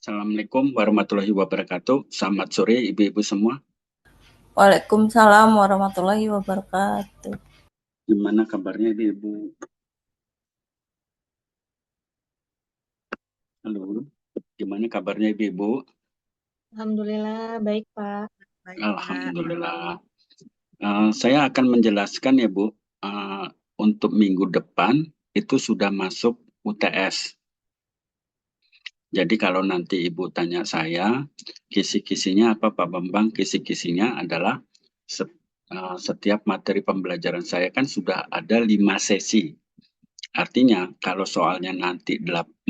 Assalamualaikum warahmatullahi wabarakatuh. Selamat sore ibu-ibu semua. Waalaikumsalam warahmatullahi wabarakatuh. Gimana kabarnya ibu-ibu? Halo, gimana kabarnya ibu-ibu? Alhamdulillah, baik Pak. Baik, Pak. Alhamdulillah. Saya akan menjelaskan ya Bu, untuk minggu depan itu sudah masuk UTS. Jadi kalau nanti ibu tanya saya, kisi-kisinya apa Pak Bambang? Kisi-kisinya adalah setiap materi pembelajaran saya kan sudah ada 5 sesi. Artinya kalau soalnya nanti 40,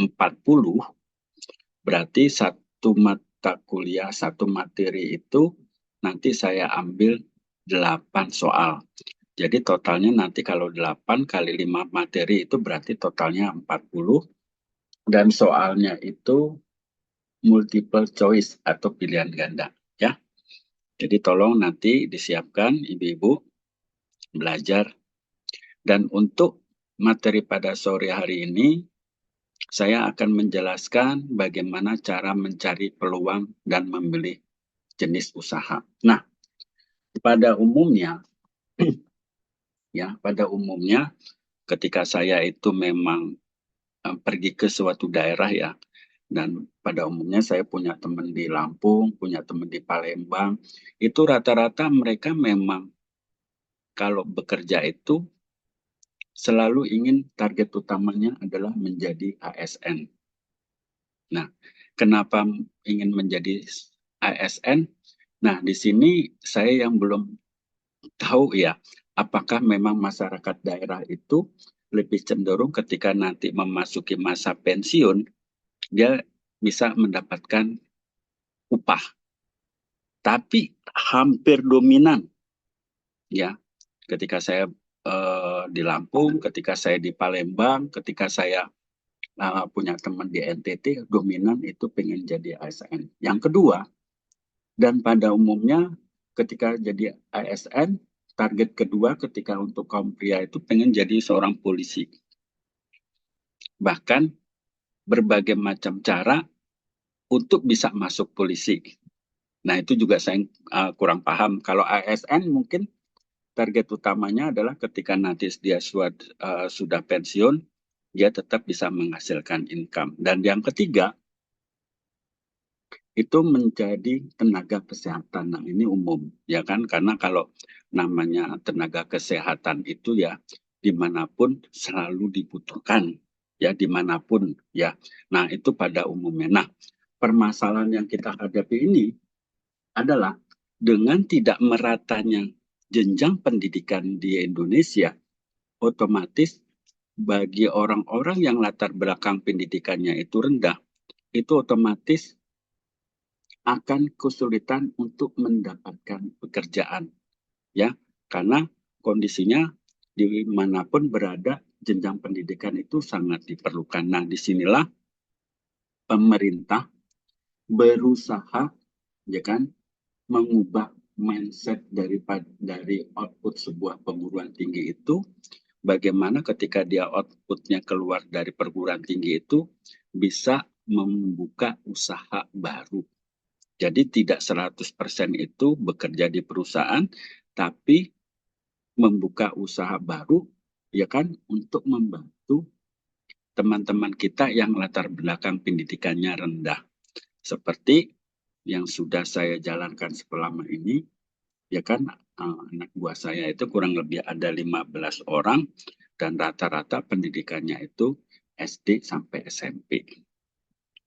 berarti satu mata kuliah, satu materi itu nanti saya ambil 8 soal. Jadi totalnya nanti kalau 8 kali 5 materi itu berarti totalnya 40. Dan soalnya itu multiple choice atau pilihan ganda. Ya. Jadi tolong nanti disiapkan ibu-ibu belajar. Dan untuk materi pada sore hari ini, saya akan menjelaskan bagaimana cara mencari peluang dan memilih jenis usaha. Nah, pada umumnya, ketika saya itu memang pergi ke suatu daerah ya, dan pada umumnya saya punya teman di Lampung, punya teman di Palembang, itu rata-rata mereka memang kalau bekerja itu selalu ingin target utamanya adalah menjadi ASN. Nah, kenapa ingin menjadi ASN? Nah, di sini saya yang belum tahu ya, apakah memang masyarakat daerah itu lebih cenderung ketika nanti memasuki masa pensiun, dia bisa mendapatkan upah. Tapi hampir dominan ya, ketika saya di Lampung, ketika saya di Palembang, ketika saya punya teman di NTT, dominan itu pengen jadi ASN. Yang kedua, dan pada umumnya ketika jadi ASN, target kedua ketika untuk kaum pria itu pengen jadi seorang polisi. Bahkan berbagai macam cara untuk bisa masuk polisi. Nah, itu juga saya kurang paham. Kalau ASN mungkin target utamanya adalah ketika nanti dia sudah pensiun, dia tetap bisa menghasilkan income. Dan yang ketiga, itu menjadi tenaga kesehatan. Nah, ini umum, ya kan? Karena kalau namanya tenaga kesehatan itu ya dimanapun selalu dibutuhkan, ya dimanapun, ya. Nah, itu pada umumnya. Nah, permasalahan yang kita hadapi ini adalah dengan tidak meratanya jenjang pendidikan di Indonesia, otomatis bagi orang-orang yang latar belakang pendidikannya itu rendah, itu otomatis akan kesulitan untuk mendapatkan pekerjaan, ya, karena kondisinya dimanapun berada jenjang pendidikan itu sangat diperlukan. Nah, disinilah pemerintah berusaha, ya kan, mengubah mindset dari output sebuah perguruan tinggi itu, bagaimana ketika dia outputnya keluar dari perguruan tinggi itu bisa membuka usaha baru. Jadi tidak 100% itu bekerja di perusahaan, tapi membuka usaha baru, ya kan, untuk membantu teman-teman kita yang latar belakang pendidikannya rendah. Seperti yang sudah saya jalankan selama ini, ya kan, anak buah saya itu kurang lebih ada 15 orang, dan rata-rata pendidikannya itu SD sampai SMP.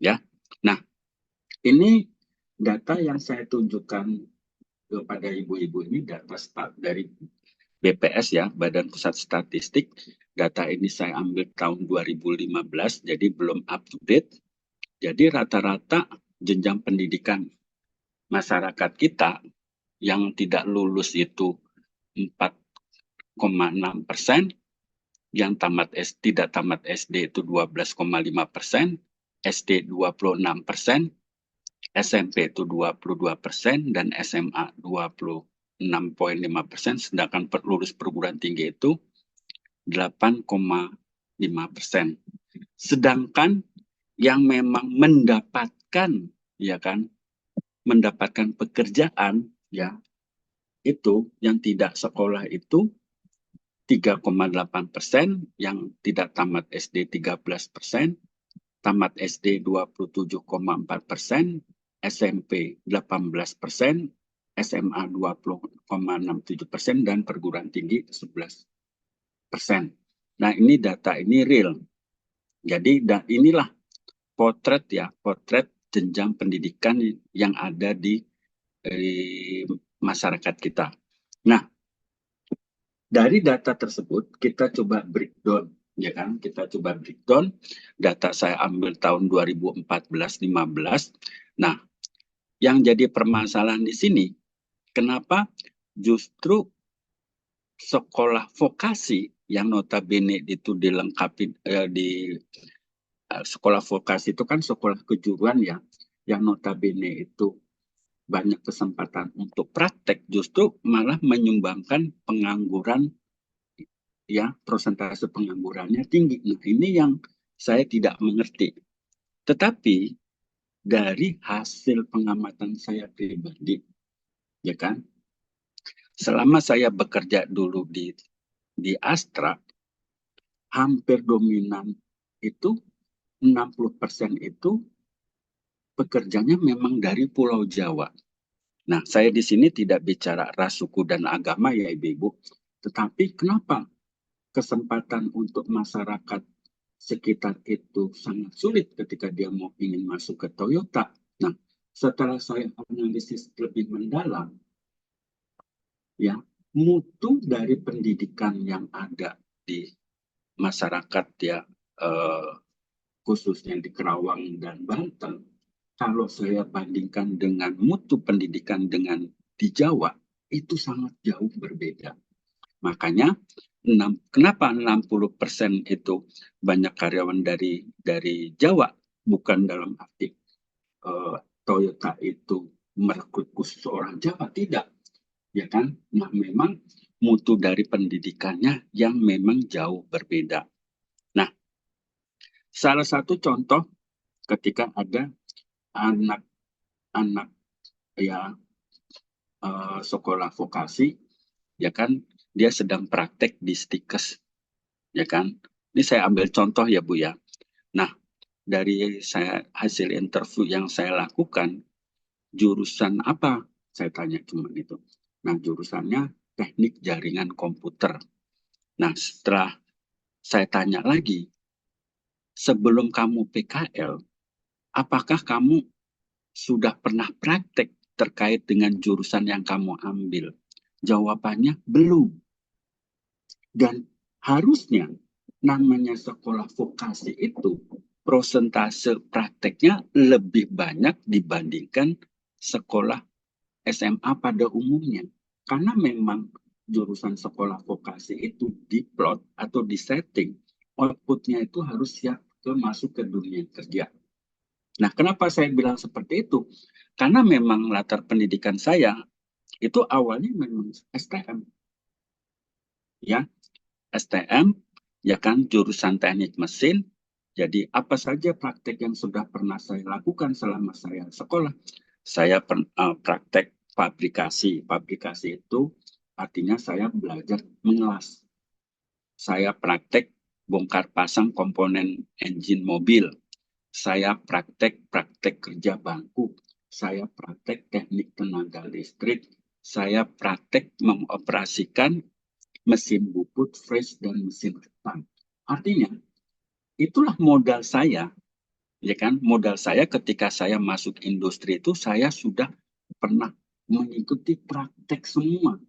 Ya, nah ini data yang saya tunjukkan kepada ibu-ibu ini data dari BPS ya, Badan Pusat Statistik. Data ini saya ambil tahun 2015, jadi belum up to date. Jadi rata-rata jenjang pendidikan masyarakat kita yang tidak lulus itu 4,6%, yang tidak tamat SD itu 12,5%, SD 26%, SMP itu 22%, dan SMA 26,5%, sedangkan lulus perguruan tinggi itu 8,5%. Sedangkan yang memang mendapatkan ya kan, mendapatkan pekerjaan, ya, itu yang tidak sekolah itu 3,8%, yang tidak tamat SD 13%, tamat SD 27,4%, SMP 18%, SMA 20,67%, dan perguruan tinggi 11%. Nah, ini data ini real. Jadi inilah potret jenjang pendidikan yang ada di masyarakat kita. Nah, dari data tersebut kita coba breakdown, ya kan? Kita coba breakdown. Data saya ambil tahun 2014-15. Nah, yang jadi permasalahan di sini, kenapa justru sekolah vokasi yang notabene itu dilengkapi di sekolah vokasi itu kan sekolah kejuruan ya, yang notabene itu banyak kesempatan untuk praktek, justru malah menyumbangkan pengangguran, ya, persentase penganggurannya tinggi. Nah, ini yang saya tidak mengerti. Tetapi dari hasil pengamatan saya pribadi, ya kan, selama saya bekerja dulu di Astra, hampir dominan itu 60% itu pekerjanya memang dari Pulau Jawa. Nah, saya di sini tidak bicara ras, suku, dan agama ya Ibu-Ibu. Tetapi kenapa kesempatan untuk masyarakat sekitar itu sangat sulit ketika dia mau ingin masuk ke Toyota? Nah, setelah saya analisis lebih mendalam, ya, mutu dari pendidikan yang ada di masyarakat, ya, khususnya di Kerawang dan Banten, kalau saya bandingkan dengan mutu pendidikan dengan di Jawa, itu sangat jauh berbeda. Makanya kenapa 60% itu banyak karyawan dari Jawa, bukan dalam arti Toyota itu merekrut khusus orang Jawa, tidak, ya kan? Nah, memang mutu dari pendidikannya yang memang jauh berbeda. Nah, salah satu contoh ketika ada anak-anak, ya, sekolah vokasi, ya kan, dia sedang praktek di Stikes, ya kan. Ini saya ambil contoh ya Bu ya. Nah, dari hasil interview yang saya lakukan, jurusan apa? Saya tanya cuma itu. Nah, jurusannya teknik jaringan komputer. Nah, setelah saya tanya lagi, sebelum kamu PKL, apakah kamu sudah pernah praktek terkait dengan jurusan yang kamu ambil? Jawabannya belum. Dan harusnya namanya sekolah vokasi itu prosentase prakteknya lebih banyak dibandingkan sekolah SMA pada umumnya. Karena memang jurusan sekolah vokasi itu diplot atau disetting, outputnya itu harus siap masuk ke dunia kerja. Nah, kenapa saya bilang seperti itu? Karena memang latar pendidikan saya itu awalnya memang STM. Ya, STM, ya kan, jurusan teknik mesin. Jadi apa saja praktek yang sudah pernah saya lakukan selama saya sekolah? Saya praktek fabrikasi. Fabrikasi itu artinya saya belajar mengelas. Saya praktek bongkar pasang komponen engine mobil. Saya praktek kerja bangku. Saya praktek teknik tenaga listrik. Saya praktek mengoperasikan mesin bubut, fresh, dan mesin ketan. Artinya, itulah modal saya, ya kan? Modal saya ketika saya masuk industri itu, saya sudah pernah mengikuti praktek semua.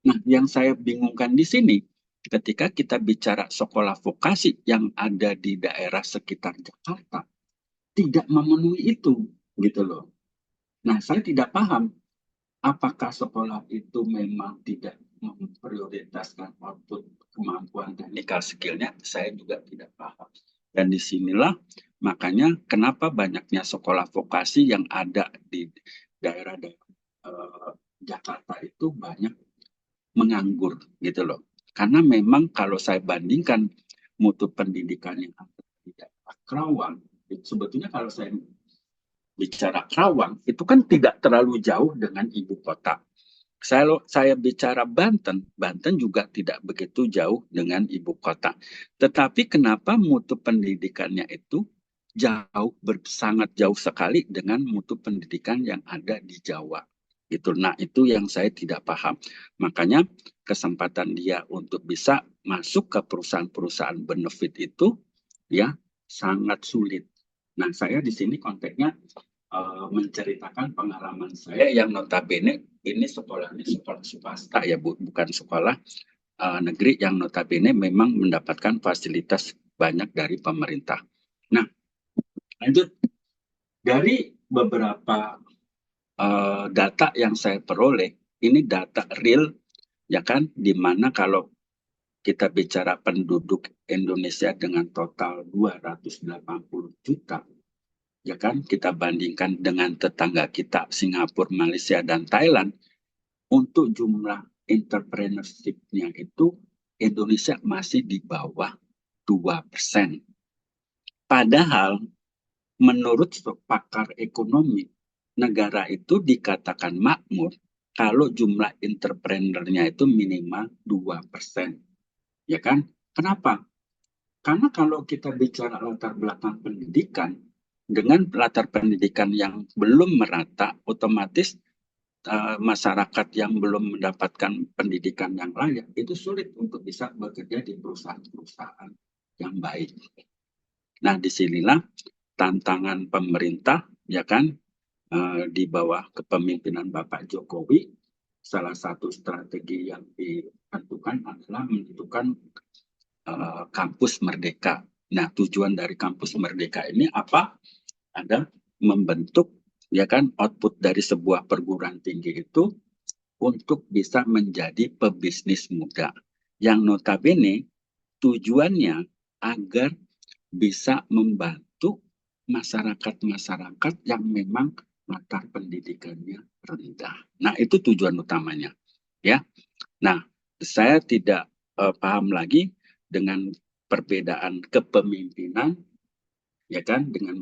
Nah, yang saya bingungkan di sini, ketika kita bicara sekolah vokasi yang ada di daerah sekitar Jakarta, tidak memenuhi itu, gitu loh. Nah, saya tidak paham apakah sekolah itu memang tidak memprioritaskan output kemampuan technical skill-nya, saya juga tidak paham. Dan disinilah makanya kenapa banyaknya sekolah vokasi yang ada di daerah-daerah Jakarta itu banyak menganggur, gitu loh. Karena memang kalau saya bandingkan mutu pendidikan yang ada di daerah Kerawang, sebetulnya kalau saya bicara Karawang, itu kan tidak terlalu jauh dengan ibu kota. Saya bicara Banten, Banten juga tidak begitu jauh dengan ibu kota. Tetapi kenapa mutu pendidikannya itu sangat jauh sekali dengan mutu pendidikan yang ada di Jawa. Gitu. Nah, itu yang saya tidak paham. Makanya kesempatan dia untuk bisa masuk ke perusahaan-perusahaan benefit itu ya sangat sulit. Nah, saya di sini konteksnya menceritakan pengalaman saya yang notabene ini sekolahnya sekolah swasta ya bukan sekolah negeri yang notabene memang mendapatkan fasilitas banyak dari pemerintah. Nah, lanjut dari beberapa data yang saya peroleh, ini data real ya kan, di mana kalau kita bicara penduduk Indonesia dengan total 280 juta, ya kan, kita bandingkan dengan tetangga kita Singapura, Malaysia, dan Thailand, untuk jumlah entrepreneurship-nya itu Indonesia masih di bawah 2%. Padahal menurut pakar ekonomi, negara itu dikatakan makmur kalau jumlah entrepreneur-nya itu minimal 2%. Ya kan? Kenapa? Karena kalau kita bicara latar belakang pendidikan, dengan latar pendidikan yang belum merata, otomatis masyarakat yang belum mendapatkan pendidikan yang layak, itu sulit untuk bisa bekerja di perusahaan-perusahaan yang baik. Nah, disinilah tantangan pemerintah, ya kan, di bawah kepemimpinan Bapak Jokowi, salah satu strategi yang ditentukan adalah menentukan kampus merdeka. Nah, tujuan dari kampus merdeka ini apa? Ada membentuk ya kan output dari sebuah perguruan tinggi itu untuk bisa menjadi pebisnis muda yang notabene tujuannya agar bisa membantu masyarakat-masyarakat yang memang latar pendidikannya rendah. Nah, itu tujuan utamanya ya. Nah, saya tidak paham lagi dengan perbedaan kepemimpinan ya kan, dengan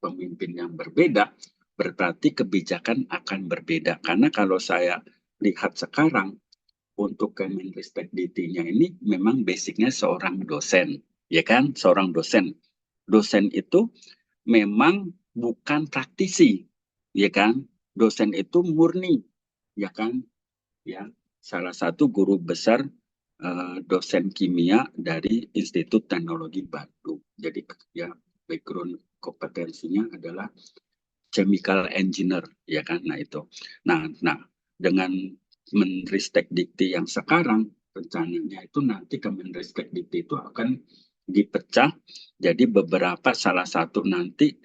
pemimpin yang berbeda berarti kebijakan akan berbeda. Karena kalau saya lihat sekarang untuk Kemendristek-Diktinya ini memang basicnya seorang dosen, ya kan, seorang dosen. Dosen itu memang bukan praktisi, ya kan. Dosen itu murni, ya kan, ya. Salah satu guru besar dosen kimia dari Institut Teknologi Bandung. Jadi ya background kompetensinya adalah chemical engineer, ya kan. Nah itu. Nah dengan Menristek Dikti yang sekarang rencananya itu nanti Kemenristek Dikti itu akan dipecah jadi beberapa, salah satu nanti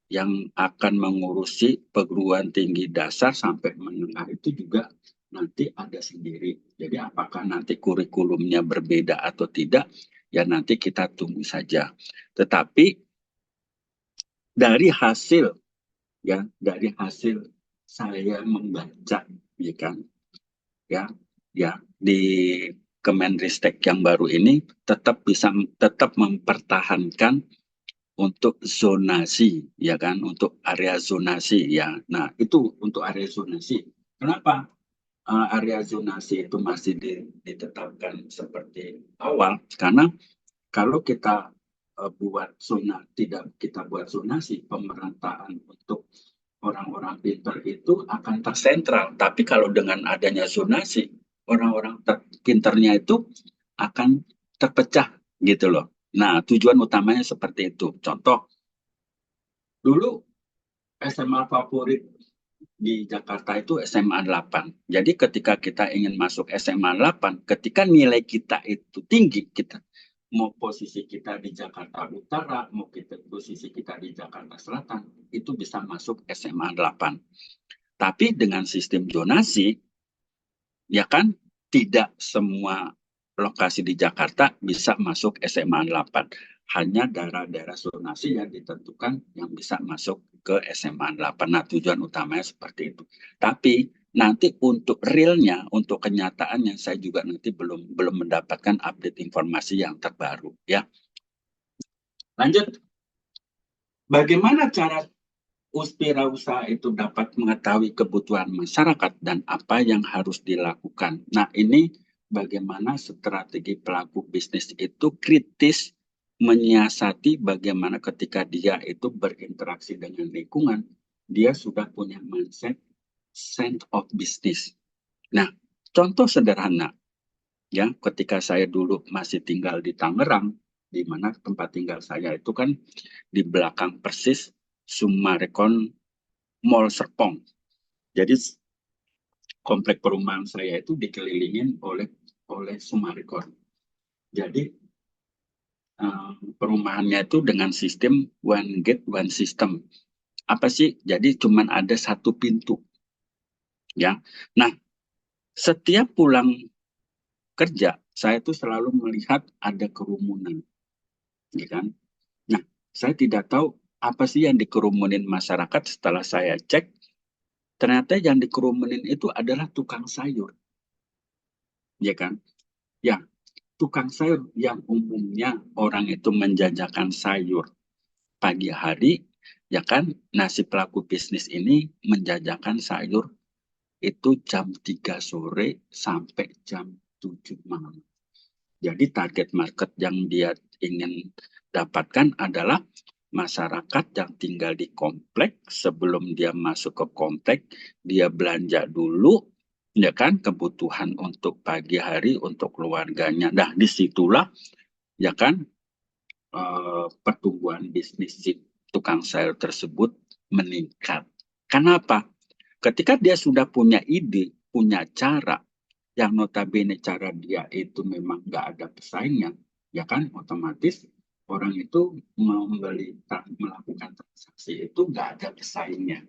yang akan mengurusi perguruan tinggi dasar sampai menengah itu juga nanti ada sendiri. Jadi apakah nanti kurikulumnya berbeda atau tidak, ya nanti kita tunggu saja. Tetapi dari hasil saya membaca, ya kan, ya di Kemenristek yang baru ini tetap mempertahankan untuk zonasi, ya kan, untuk area zonasi ya. Nah itu untuk area zonasi. Kenapa area zonasi itu masih ditetapkan seperti awal? Karena kalau kita tidak kita buat zonasi, pemerataan untuk orang-orang pintar itu akan tersentral. Tapi kalau dengan adanya zonasi, orang-orang pintarnya itu akan terpecah gitu loh. Nah, tujuan utamanya seperti itu. Contoh, dulu SMA favorit di Jakarta itu SMA 8. Jadi ketika kita ingin masuk SMA 8, ketika nilai kita itu tinggi, mau posisi kita di Jakarta Utara, mau posisi kita di Jakarta Selatan, itu bisa masuk SMA 8. Tapi dengan sistem zonasi, ya kan, tidak semua lokasi di Jakarta bisa masuk SMA 8. Hanya daerah-daerah zonasi yang ditentukan yang bisa masuk ke SMA 8. Nah, tujuan utamanya seperti itu. Tapi nanti untuk realnya, untuk kenyataannya, saya juga nanti belum mendapatkan update informasi yang terbaru. Ya, lanjut. Bagaimana cara wirausaha itu dapat mengetahui kebutuhan masyarakat dan apa yang harus dilakukan. Nah, ini bagaimana strategi pelaku bisnis itu kritis menyiasati bagaimana ketika dia itu berinteraksi dengan lingkungan, dia sudah punya mindset sense of business. Nah, contoh sederhana, ya, ketika saya dulu masih tinggal di Tangerang, di mana tempat tinggal saya itu kan di belakang persis Summarecon Mall Serpong. Jadi komplek perumahan saya itu dikelilingin oleh Summarecon. Jadi perumahannya itu dengan sistem one gate one system. Apa sih? Jadi cuman ada satu pintu, ya. Nah, setiap pulang kerja saya tuh selalu melihat ada kerumunan, ya kan? Nah, saya tidak tahu apa sih yang dikerumunin masyarakat. Setelah saya cek, ternyata yang dikerumunin itu adalah tukang sayur, ya kan? Ya, tukang sayur yang umumnya orang itu menjajakan sayur pagi hari, ya kan? Nah, si pelaku bisnis ini menjajakan sayur itu jam 3 sore sampai jam 7 malam. Jadi target market yang dia ingin dapatkan adalah masyarakat yang tinggal di komplek. Sebelum dia masuk ke komplek, dia belanja dulu, ya kan, kebutuhan untuk pagi hari untuk keluarganya. Nah, disitulah, ya kan, pertumbuhan bisnis si tukang sayur tersebut meningkat. Kenapa? Ketika dia sudah punya ide, punya cara, yang notabene cara dia itu memang nggak ada pesaingnya, ya kan, otomatis orang itu melakukan transaksi itu nggak ada pesaingnya,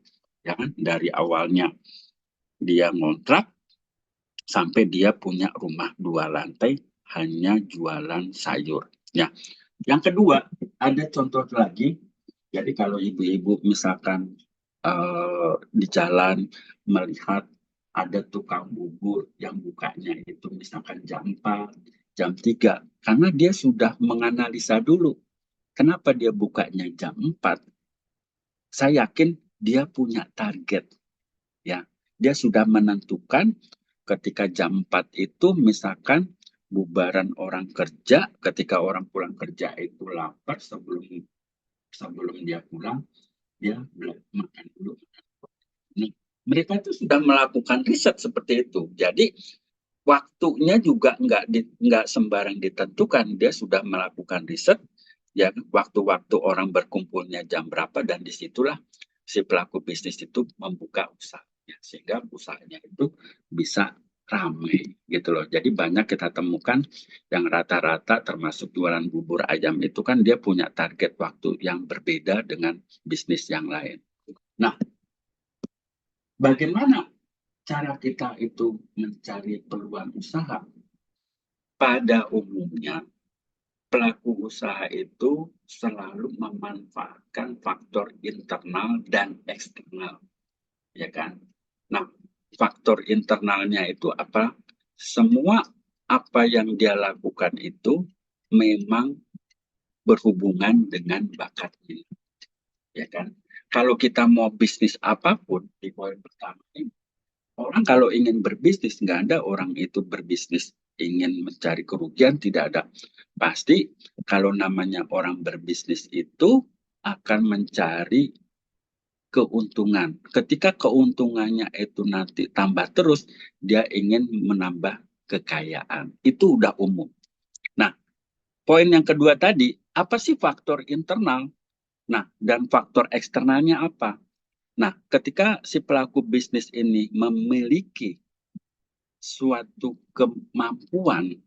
ya kan, dari awalnya dia ngontrak sampai dia punya rumah 2 lantai hanya jualan sayur. Ya, yang kedua ada contoh lagi. Jadi kalau ibu-ibu misalkan di jalan melihat ada tukang bubur yang bukanya itu misalkan jam 4, jam 3. Karena dia sudah menganalisa dulu kenapa dia bukanya jam 4. Saya yakin dia punya target, ya. Dia sudah menentukan ketika jam 4 itu misalkan bubaran orang kerja, ketika orang pulang kerja itu lapar, sebelum dia pulang dia makan dulu. Nah, mereka itu sudah melakukan riset seperti itu. Jadi waktunya juga nggak sembarang ditentukan. Dia sudah melakukan riset, ya, waktu-waktu orang berkumpulnya jam berapa, dan disitulah si pelaku bisnis itu membuka usahanya sehingga usahanya itu bisa ramai gitu loh. Jadi banyak kita temukan yang rata-rata termasuk jualan bubur ayam itu kan dia punya target waktu yang berbeda dengan bisnis yang lain. Nah, bagaimana cara kita itu mencari peluang usaha? Pada umumnya, pelaku usaha itu selalu memanfaatkan faktor internal dan eksternal, ya kan? Nah, faktor internalnya itu apa? Semua apa yang dia lakukan itu memang berhubungan dengan bakatnya, ya kan? Kalau kita mau bisnis apapun, di poin pertama ini, orang kalau ingin berbisnis, nggak ada orang itu berbisnis ingin mencari kerugian, tidak ada. Pasti kalau namanya orang berbisnis itu akan mencari keuntungan. Ketika keuntungannya itu nanti tambah terus, dia ingin menambah kekayaan. Itu udah umum. Nah, poin yang kedua tadi, apa sih faktor internal? Nah, dan faktor eksternalnya apa? Nah, ketika si pelaku bisnis ini memiliki suatu kemampuan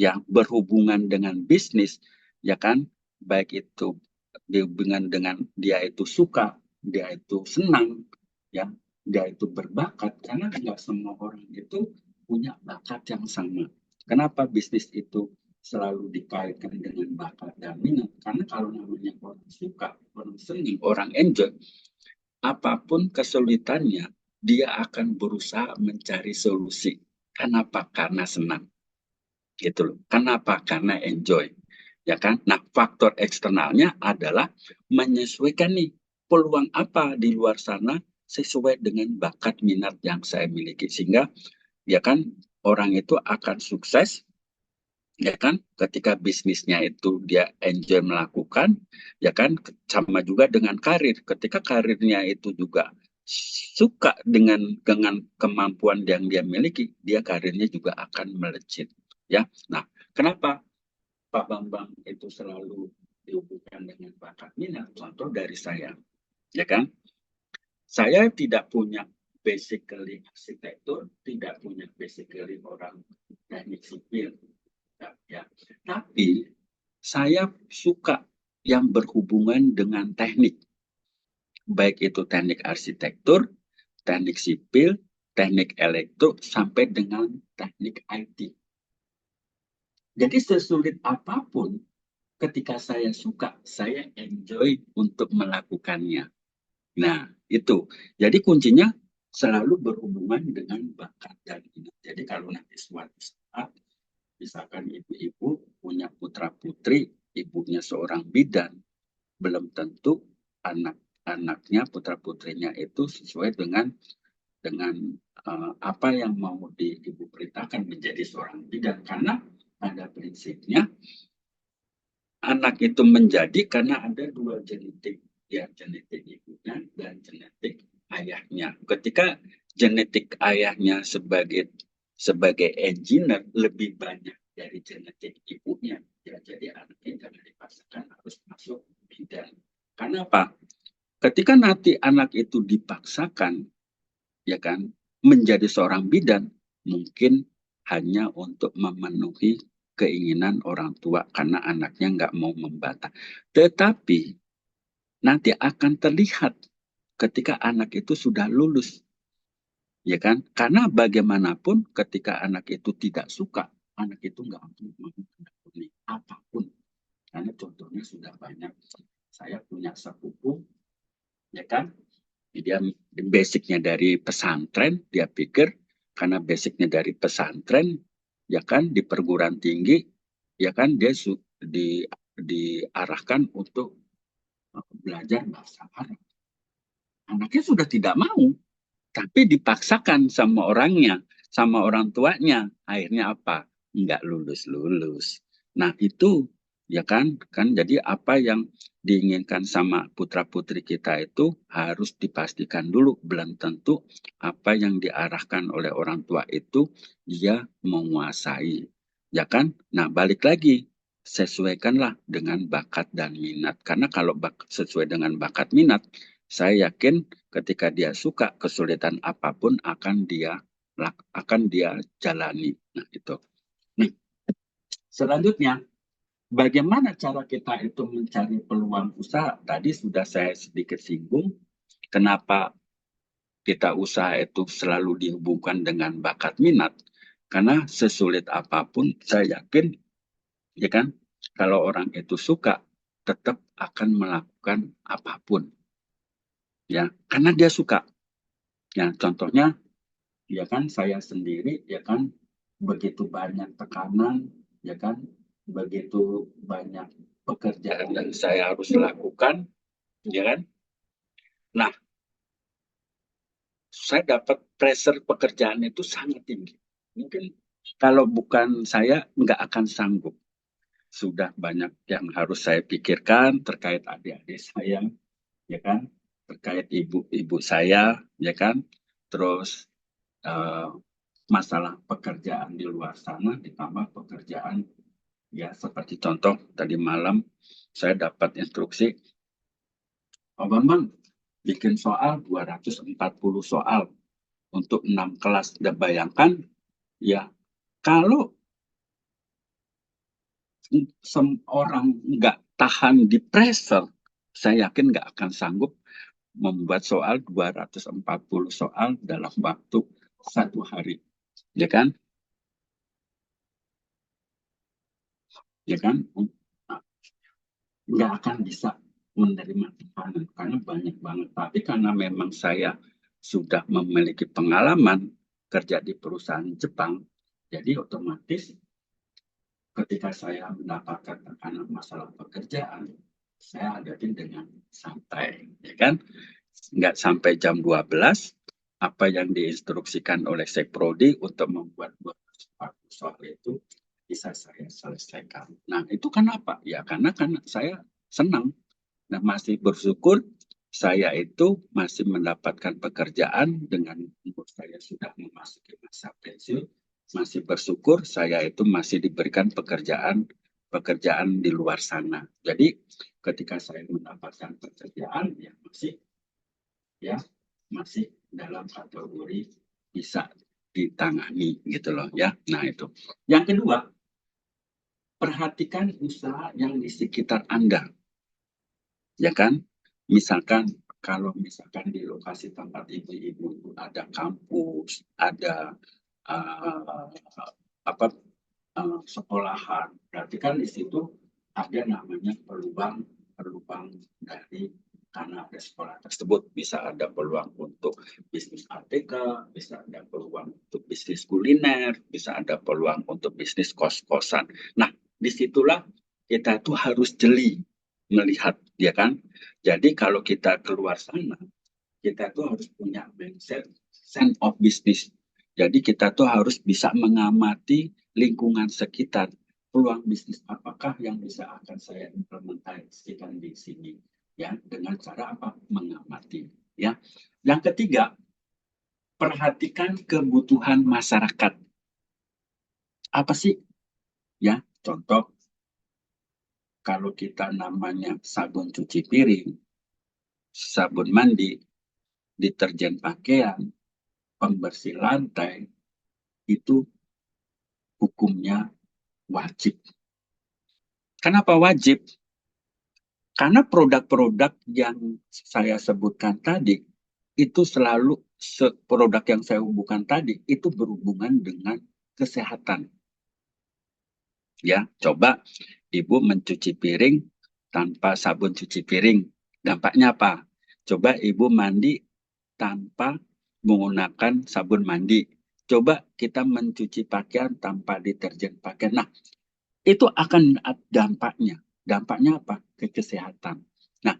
yang berhubungan dengan bisnis, ya kan, baik itu hubungan dengan dia itu suka, dia itu senang, ya, dia itu berbakat, karena tidak semua orang itu punya bakat yang sama. Kenapa bisnis itu selalu dikaitkan dengan bakat dan minat? Karena kalau namanya orang suka, orang senang, orang enjoy, apapun kesulitannya, dia akan berusaha mencari solusi. Kenapa? Karena senang. Gitu loh. Kenapa? Karena enjoy. Ya kan? Nah, faktor eksternalnya adalah menyesuaikan nih. peluang apa di luar sana sesuai dengan bakat minat yang saya miliki. Sehingga ya kan orang itu akan sukses ya kan ketika bisnisnya itu dia enjoy melakukan ya kan sama juga dengan karir ketika karirnya itu juga suka dengan kemampuan yang dia miliki dia karirnya juga akan melejit ya. Nah, kenapa Pak Bambang itu selalu dihubungkan dengan bakat minat? Contoh dari saya ya kan, saya tidak punya basically arsitektur, tidak punya basically orang teknik sipil ya. Tapi saya suka yang berhubungan dengan teknik, baik itu teknik arsitektur, teknik sipil, teknik elektro, sampai dengan teknik IT. Jadi sesulit apapun, ketika saya suka, saya enjoy untuk melakukannya. Nah, itu. Jadi kuncinya selalu berhubungan dengan bakat dan minat. Jadi kalau nanti suatu saat misalkan ibu-ibu punya putra-putri, ibunya seorang bidan, belum tentu anak-anaknya, putra-putrinya itu sesuai dengan apa yang mau ibu perintahkan menjadi seorang bidan. Karena pada prinsipnya anak itu menjadi karena ada dua genetik, ya genetik ibunya dan genetik ayahnya. Ketika genetik ayahnya sebagai engineer lebih banyak dari genetik ibunya, ya jadi anaknya jangan dipaksakan harus masuk bidan. Karena apa? Ketika nanti anak itu dipaksakan, ya kan, menjadi seorang bidan, mungkin hanya untuk memenuhi keinginan orang tua karena anaknya nggak mau membantah. Tetapi nanti akan terlihat ketika anak itu sudah lulus, ya kan? Karena bagaimanapun ketika anak itu tidak suka, anak itu nggak mau menekuni apapun. Karena contohnya sudah banyak. Saya punya sepupu, ya kan? Dia basicnya dari pesantren, dia pikir karena basicnya dari pesantren, ya kan di perguruan tinggi, ya kan dia diarahkan untuk belajar bahasa Arab. Anaknya sudah tidak mau, tapi dipaksakan sama orangnya, sama orang tuanya. Akhirnya apa? Nggak lulus-lulus. Nah itu ya kan jadi apa yang diinginkan sama putra-putri kita itu harus dipastikan dulu. Belum tentu apa yang diarahkan oleh orang tua itu dia menguasai. Ya kan? Nah balik lagi. Sesuaikanlah dengan bakat dan minat. Karena kalau sesuai dengan bakat minat, saya yakin ketika dia suka, kesulitan apapun akan dia jalani. Nah, itu. Nih, selanjutnya, bagaimana cara kita itu mencari peluang usaha? Tadi sudah saya sedikit singgung. Kenapa kita usaha itu selalu dihubungkan dengan bakat minat? Karena sesulit apapun, saya yakin, ya kan, kalau orang itu suka, tetap akan melakukan apapun. Ya, karena dia suka. Ya, contohnya ya kan saya sendiri ya kan begitu banyak tekanan ya kan begitu banyak pekerjaan yang saya harus lakukan ya kan. Nah, saya dapat pressure pekerjaan itu sangat tinggi, mungkin kalau bukan saya nggak akan sanggup. Sudah banyak yang harus saya pikirkan terkait adik-adik saya ya kan, terkait ibu-ibu saya ya kan, terus eh, masalah pekerjaan di luar sana ditambah pekerjaan ya seperti contoh tadi malam saya dapat instruksi, Pak Bambang bikin soal 240 soal untuk 6 kelas. Dan bayangkan ya kalau orang nggak tahan di pressure, saya yakin nggak akan sanggup membuat soal 240 soal dalam waktu 1 hari. Ya kan? Ya kan? Nah, nggak akan bisa menerima tekanan karena banyak banget. Tapi karena memang saya sudah memiliki pengalaman kerja di perusahaan Jepang, jadi otomatis ketika saya mendapatkan tekanan masalah pekerjaan, saya hadapi dengan santai, ya kan? Nggak sampai jam 12, apa yang diinstruksikan oleh Seprodi untuk membuat 12 soal itu bisa saya selesaikan. Nah, itu kenapa? Ya, karena saya senang dan masih bersyukur saya itu masih mendapatkan pekerjaan dengan umur saya sudah memasuki masa pensiun. Masih bersyukur saya itu masih diberikan pekerjaan di luar sana. Jadi ketika saya mendapatkan pekerjaan ya masih dalam kategori bisa ditangani gitu loh ya. Nah itu. Yang kedua, perhatikan usaha yang di sekitar Anda. Ya kan? Misalkan kalau misalkan di lokasi tempat ibu-ibu itu ada kampus, ada uh, apa sekolahan, berarti kan di situ ada namanya peluang dari karena ada sekolah tersebut bisa ada peluang untuk bisnis ATK, bisa ada peluang untuk bisnis kuliner, bisa ada peluang untuk bisnis kos-kosan. Nah, disitulah kita tuh harus jeli melihat, ya kan? Jadi kalau kita keluar sana, kita tuh harus punya mindset sense of business. Jadi kita tuh harus bisa mengamati lingkungan sekitar. Peluang bisnis apakah yang bisa akan saya implementasikan di sini? Ya, dengan cara apa? Mengamati. Ya. Yang ketiga, perhatikan kebutuhan masyarakat. Apa sih? Ya, contoh kalau kita namanya sabun cuci piring, sabun mandi, deterjen pakaian, pembersih lantai, itu hukumnya wajib. Kenapa wajib? Karena produk-produk yang saya sebutkan tadi, itu selalu produk yang saya hubungkan tadi, itu berhubungan dengan kesehatan. Ya, coba Ibu mencuci piring tanpa sabun cuci piring. Dampaknya apa? Coba Ibu mandi tanpa menggunakan sabun mandi. Coba kita mencuci pakaian tanpa deterjen pakaian. Nah, itu akan dampaknya. Dampaknya apa? Ke kesehatan. Nah,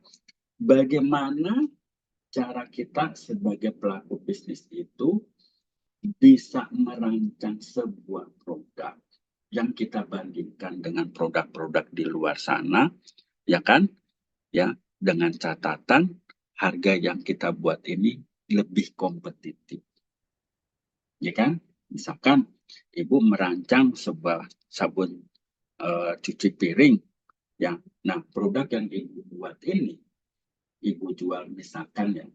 bagaimana cara kita sebagai pelaku bisnis itu bisa merancang sebuah produk yang kita bandingkan dengan produk-produk di luar sana, ya kan? Ya, dengan catatan harga yang kita buat ini lebih kompetitif. Ya kan? Misalkan Ibu merancang sebuah sabun cuci piring. Ya, nah produk yang Ibu buat ini, Ibu jual misalkan ya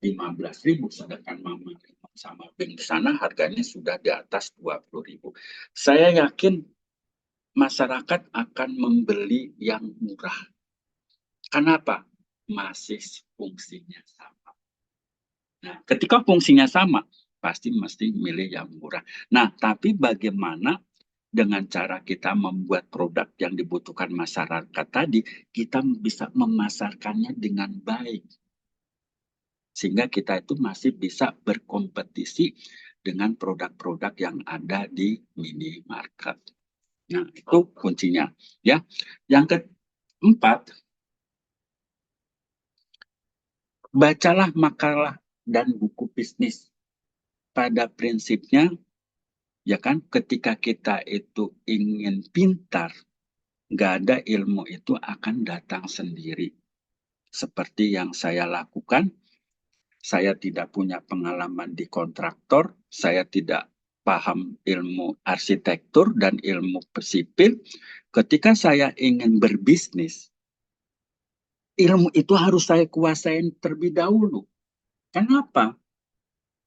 15.000, sedangkan Mama sama Beng di sana harganya sudah di atas 20.000. Saya yakin masyarakat akan membeli yang murah. Kenapa? Masih fungsinya sama. Nah, ketika fungsinya sama, pasti mesti milih yang murah. Nah, tapi bagaimana dengan cara kita membuat produk yang dibutuhkan masyarakat tadi, kita bisa memasarkannya dengan baik. Sehingga kita itu masih bisa berkompetisi dengan produk-produk yang ada di minimarket. Nah, itu kuncinya. Ya, yang keempat, bacalah makalah dan buku bisnis. Pada prinsipnya, ya kan, ketika kita itu ingin pintar, nggak ada ilmu itu akan datang sendiri. Seperti yang saya lakukan, saya tidak punya pengalaman di kontraktor, saya tidak paham ilmu arsitektur dan ilmu sipil. Ketika saya ingin berbisnis, ilmu itu harus saya kuasain terlebih dahulu. Kenapa?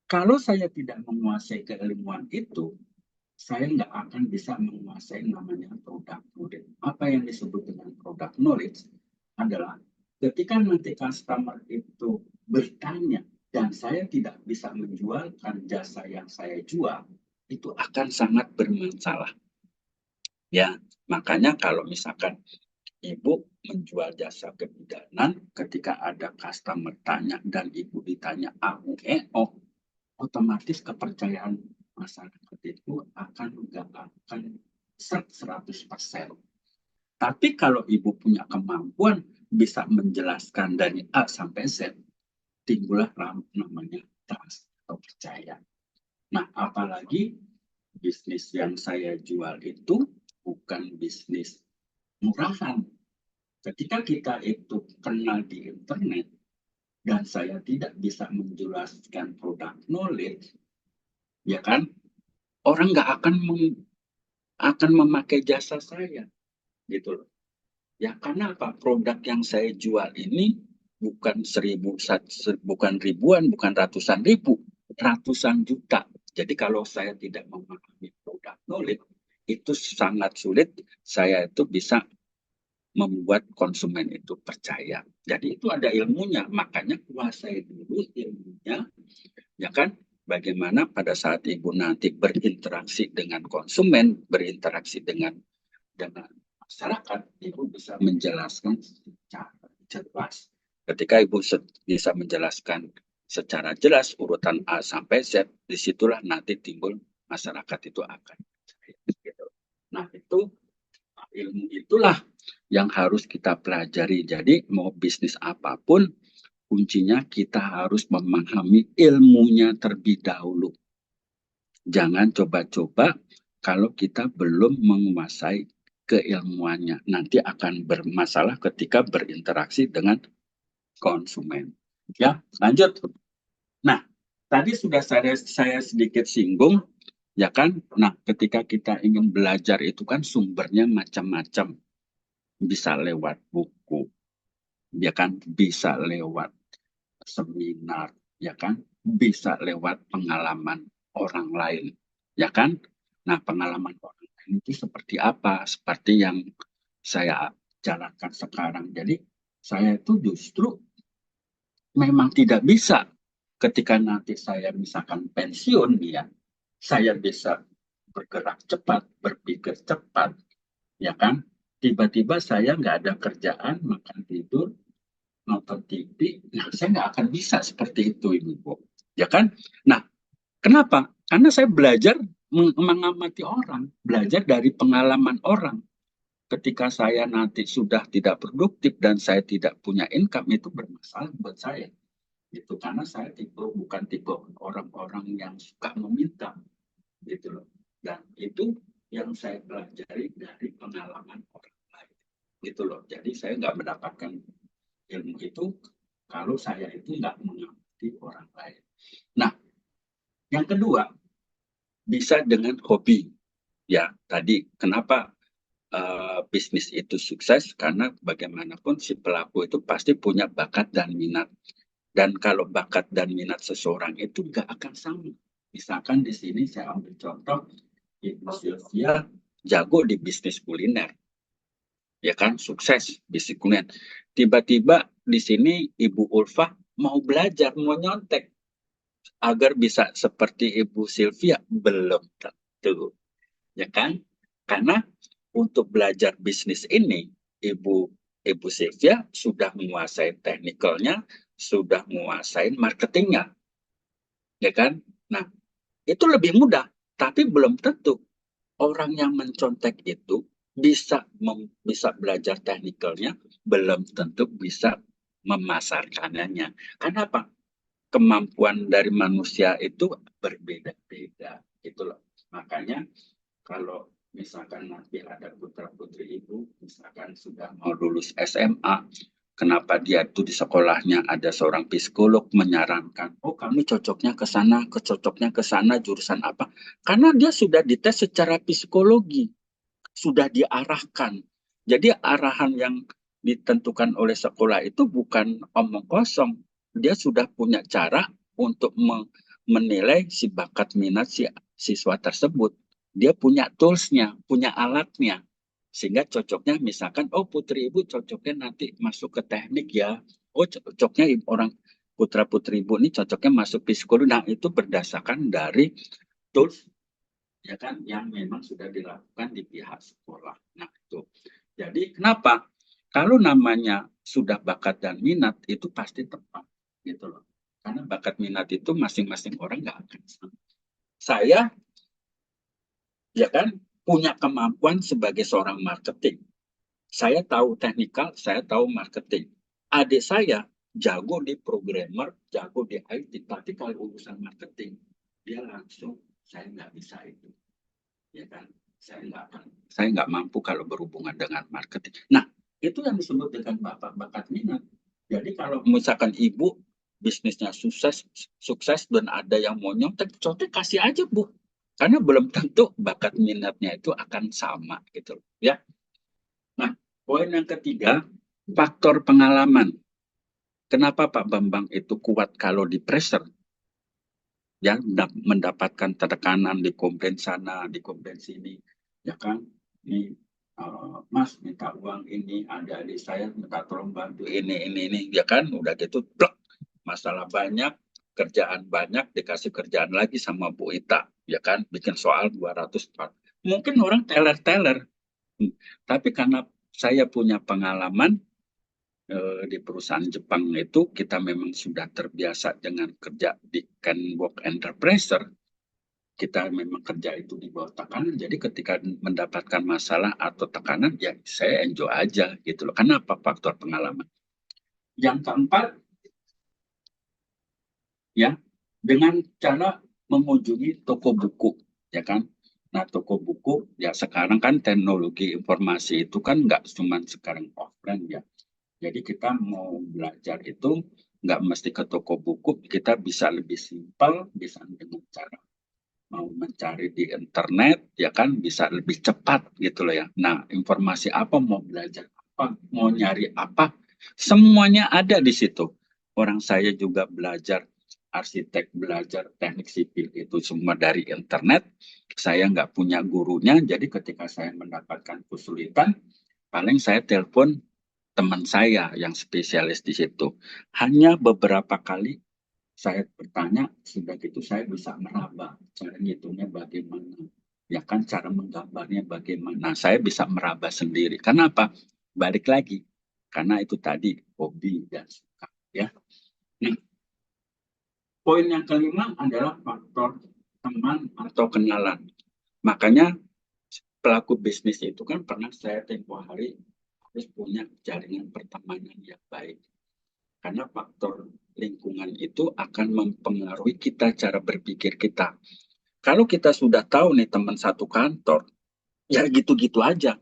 Kalau saya tidak menguasai keilmuan itu, saya nggak akan bisa menguasai namanya product knowledge. Apa yang disebut dengan product knowledge adalah ketika nanti customer itu bertanya dan saya tidak bisa menjualkan jasa yang saya jual, itu akan sangat bermasalah. Ya, makanya kalau misalkan Ibu menjual jasa kebidanan, ketika ada customer tanya dan Ibu ditanya otomatis kepercayaan masyarakat itu akan 100%. Tapi kalau ibu punya kemampuan bisa menjelaskan dari A sampai Z, timbullah namanya trust atau percaya. Nah, apalagi bisnis yang saya jual itu bukan bisnis murahan. Ketika kita itu kenal di internet dan saya tidak bisa menjelaskan produk knowledge, ya kan, orang nggak akan memakai jasa saya, gitu loh. Ya karena apa? Produk yang saya jual ini bukan ribuan, bukan ratusan ribu, ratusan juta. Jadi kalau saya tidak memahami produk knowledge, itu sangat sulit saya itu bisa membuat konsumen itu percaya. Jadi itu ada ilmunya, makanya kuasai dulu ilmunya, ya kan? Bagaimana pada saat ibu nanti berinteraksi dengan konsumen, berinteraksi dengan masyarakat, ibu bisa menjelaskan secara jelas. Ketika ibu bisa menjelaskan secara jelas urutan A sampai Z, disitulah nanti timbul masyarakat itu akan percaya. Gitu. Nah itu ilmu itulah yang harus kita pelajari. Jadi mau bisnis apapun, kuncinya kita harus memahami ilmunya terlebih dahulu. Jangan coba-coba kalau kita belum menguasai keilmuannya. Nanti akan bermasalah ketika berinteraksi dengan konsumen. Ya, lanjut. Nah, tadi sudah saya sedikit singgung, ya kan? Nah, ketika kita ingin belajar itu kan sumbernya macam-macam. Bisa lewat buku, ya kan? Bisa lewat seminar, ya kan? Bisa lewat pengalaman orang lain, ya kan? Nah, pengalaman orang lain itu seperti apa? Seperti yang saya jalankan sekarang. Jadi, saya itu justru memang tidak bisa ketika nanti saya misalkan pensiun ya, saya bisa bergerak cepat, berpikir cepat, ya kan? Tiba-tiba saya nggak ada kerjaan, makan tidur, nonton TV, nah saya nggak akan bisa seperti itu Ibu. Ya kan? Nah, kenapa? Karena saya belajar mengamati orang, belajar dari pengalaman orang. Ketika saya nanti sudah tidak produktif dan saya tidak punya income, itu bermasalah buat saya. Itu karena saya bukan tipe orang-orang yang suka meminta, gitu loh. Dan itu yang saya pelajari dari pengalaman orang lain, gitu loh. Jadi saya nggak mendapatkan ilmu itu kalau saya itu nggak mengerti orang lain. Nah, yang kedua, bisa dengan hobi. Ya, tadi kenapa bisnis itu sukses? Karena bagaimanapun si pelaku itu pasti punya bakat dan minat. Dan kalau bakat dan minat seseorang itu nggak akan sama. Misalkan di sini saya ambil contoh, Ibu Sylvia jago di bisnis kuliner. Ya kan, sukses bisnis kuliner. Tiba-tiba di sini Ibu Ulfa mau belajar, mau nyontek agar bisa seperti Ibu Sylvia, belum tentu. Ya kan? Karena untuk belajar bisnis ini, Ibu Sylvia sudah menguasai teknikalnya, sudah menguasai marketingnya. Ya kan? Nah, itu lebih mudah, tapi belum tentu orang yang mencontek itu bisa belajar teknikalnya, belum tentu bisa memasarkannya. Karena apa? Kemampuan dari manusia itu berbeda-beda, gitu loh. Makanya kalau misalkan nanti ada putra-putri ibu, misalkan sudah mau lulus SMA, kenapa dia tuh di sekolahnya ada seorang psikolog menyarankan, oh kamu cocoknya ke sana, jurusan apa? Karena dia sudah dites secara psikologi, sudah diarahkan. Jadi arahan yang ditentukan oleh sekolah itu bukan omong kosong. Dia sudah punya cara untuk menilai si bakat minat si siswa tersebut. Dia punya toolsnya, punya alatnya. Sehingga cocoknya misalkan, oh putri ibu cocoknya nanti masuk ke teknik ya. Oh cocoknya orang putra-putri ibu ini cocoknya masuk psikologi. Nah itu berdasarkan dari tools ya kan yang memang sudah dilakukan di pihak sekolah. Nah itu. Jadi kenapa? Kalau namanya sudah bakat dan minat itu pasti tepat gitu loh. Karena bakat minat itu masing-masing orang nggak akan sama. Saya ya kan punya kemampuan sebagai seorang marketing. Saya tahu teknikal, saya tahu marketing. Adik saya jago di programmer, jago di IT, tapi kalau urusan marketing, dia langsung saya nggak bisa itu, ya kan? Saya nggak mampu kalau berhubungan dengan marketing. Nah, itu yang disebut dengan bakat minat. Jadi kalau misalkan ibu bisnisnya sukses dan ada yang mau nyontek, contek kasih aja bu, karena belum tentu bakat minatnya itu akan sama gitu, ya. Nah, poin yang ketiga, faktor pengalaman. Kenapa Pak Bambang itu kuat kalau di pressure? Ya, mendapatkan tekanan di komplain sana, di komplain sini. Ya kan, ini Mas minta uang ini, ada adik saya minta tolong bantu ini. Ya kan, udah gitu, plek. Masalah banyak, kerjaan banyak, dikasih kerjaan lagi sama Bu Ita. Ya kan, bikin soal 204. Mungkin orang teler-teler. Tapi karena saya punya pengalaman, di perusahaan Jepang itu kita memang sudah terbiasa dengan kerja di can work under pressure. Kita memang kerja itu di bawah tekanan. Jadi ketika mendapatkan masalah atau tekanan, ya saya enjoy aja gitu loh. Kenapa? Faktor pengalaman. Yang keempat, ya dengan cara mengunjungi toko buku, ya kan. Nah, toko buku ya sekarang kan teknologi informasi itu kan nggak cuma sekarang offline ya. Jadi kita mau belajar itu nggak mesti ke toko buku, kita bisa lebih simpel, bisa dengan cara mau mencari di internet, ya kan bisa lebih cepat gitu loh ya. Nah, informasi apa, mau belajar apa, mau nyari apa, semuanya ada di situ. Orang saya juga belajar arsitek, belajar teknik sipil itu semua dari internet. Saya nggak punya gurunya, jadi ketika saya mendapatkan kesulitan, paling saya telepon teman saya yang spesialis di situ. Hanya beberapa kali saya bertanya, sudah gitu saya bisa meraba. Cara ngitungnya bagaimana. Ya kan cara menggambarnya bagaimana. Saya bisa meraba sendiri. Kenapa? Balik lagi. Karena itu tadi hobi dan suka. Ya. Nah, poin yang kelima adalah faktor teman atau kenalan. Makanya pelaku bisnis itu kan pernah saya tempo hari harus punya jaringan pertemanan yang baik. Karena faktor lingkungan itu akan mempengaruhi kita cara berpikir kita. Kalau kita sudah tahu nih teman satu kantor, ya gitu-gitu aja.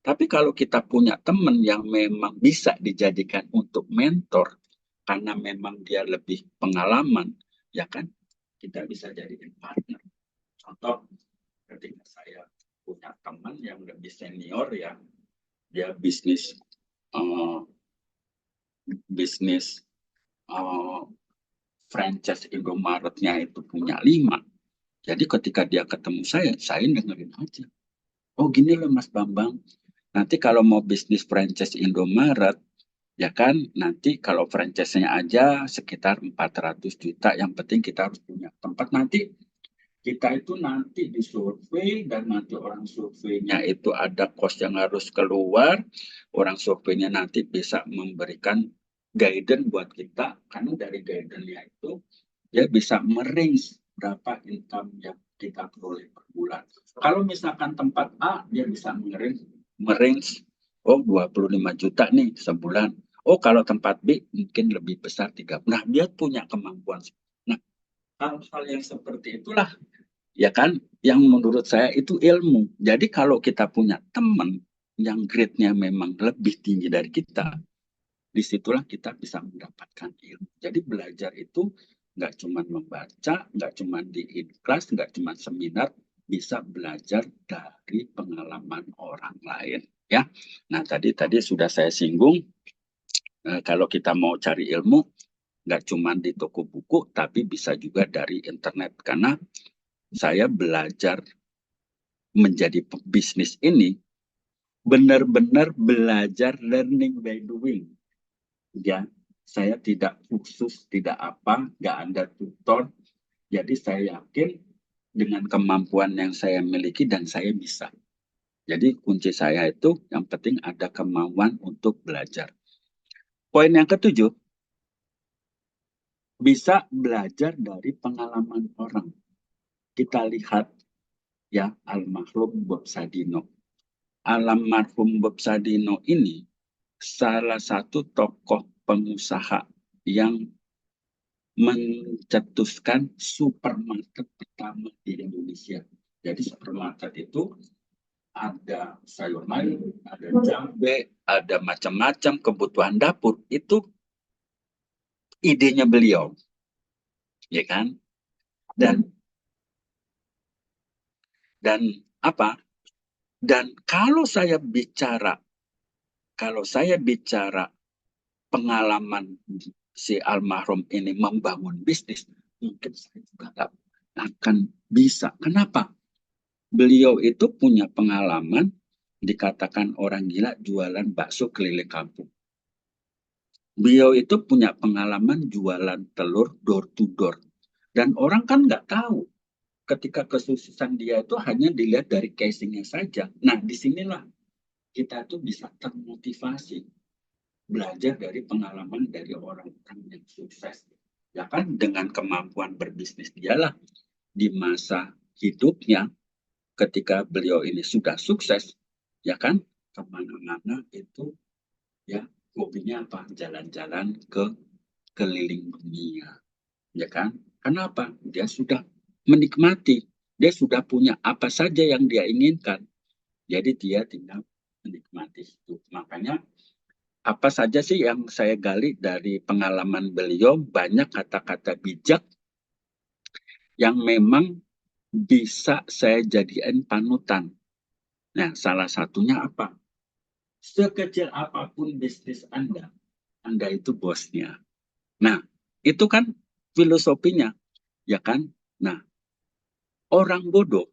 Tapi kalau kita punya teman yang memang bisa dijadikan untuk mentor, karena memang dia lebih pengalaman, ya kan, kita bisa jadikan partner. Contoh, ketika saya punya teman yang lebih senior ya, dia uh, bisnis uh, franchise Indomaretnya itu punya 5. Jadi ketika dia ketemu saya dengerin aja. Oh gini loh Mas Bambang, nanti kalau mau bisnis franchise Indomaret, ya kan, nanti kalau franchise-nya aja sekitar 400 juta, yang penting kita harus punya tempat. Nanti kita itu nanti disurvei, dan nanti orang surveinya itu ada cost yang harus keluar. Orang surveinya nanti bisa memberikan guidance buat kita, karena dari guidance-nya itu dia bisa merange berapa income yang kita peroleh per bulan. Kalau misalkan tempat A, dia bisa merange oh 25 juta nih sebulan. Oh kalau tempat B mungkin lebih besar 30. Nah dia punya kemampuan. Nah hal-hal yang seperti itulah, ya kan, yang menurut saya itu ilmu. Jadi kalau kita punya teman yang grade-nya memang lebih tinggi dari kita, disitulah kita bisa mendapatkan ilmu. Jadi belajar itu nggak cuma membaca, nggak cuma di kelas, nggak cuma seminar, bisa belajar dari pengalaman orang lain. Ya, nah tadi sudah saya singgung, kalau kita mau cari ilmu, nggak cuma di toko buku, tapi bisa juga dari internet. Karena saya belajar menjadi pebisnis ini benar-benar belajar learning by doing. Ya, saya tidak khusus, tidak apa, nggak ada tutor. Jadi saya yakin dengan kemampuan yang saya miliki dan saya bisa. Jadi kunci saya itu yang penting ada kemauan untuk belajar. Poin yang ketujuh, bisa belajar dari pengalaman orang. Kita lihat ya almarhum Bob Sadino. almarhum Bob Sadino ini salah satu tokoh pengusaha yang mencetuskan supermarket pertama di Indonesia. Jadi supermarket itu ada sayur mayur, ada cabai, ada macam-macam kebutuhan dapur. Itu idenya beliau, ya kan? Dan apa? Dan kalau saya bicara pengalaman si almarhum ini membangun bisnis, mungkin saya juga nggak akan bisa. Kenapa? Beliau itu punya pengalaman dikatakan orang gila jualan bakso keliling kampung. Beliau itu punya pengalaman jualan telur door to door. Dan orang kan nggak tahu ketika kesuksesan dia itu hanya dilihat dari casingnya saja. Nah, disinilah kita tuh bisa termotivasi belajar dari pengalaman dari orang-orang yang sukses. Ya kan, dengan kemampuan berbisnis dialah di masa hidupnya ketika beliau ini sudah sukses, ya kan, kemana-mana itu ya hobinya apa? Jalan-jalan ke keliling dunia, ya kan? Kenapa? Dia sudah menikmati, dia sudah punya apa saja yang dia inginkan. Jadi dia tinggal menikmati itu. Makanya apa saja sih yang saya gali dari pengalaman beliau, banyak kata-kata bijak yang memang bisa saya jadikan panutan. Nah, salah satunya apa? Sekecil apapun bisnis Anda itu bosnya. Nah, itu kan filosofinya, ya kan? Nah, orang bodoh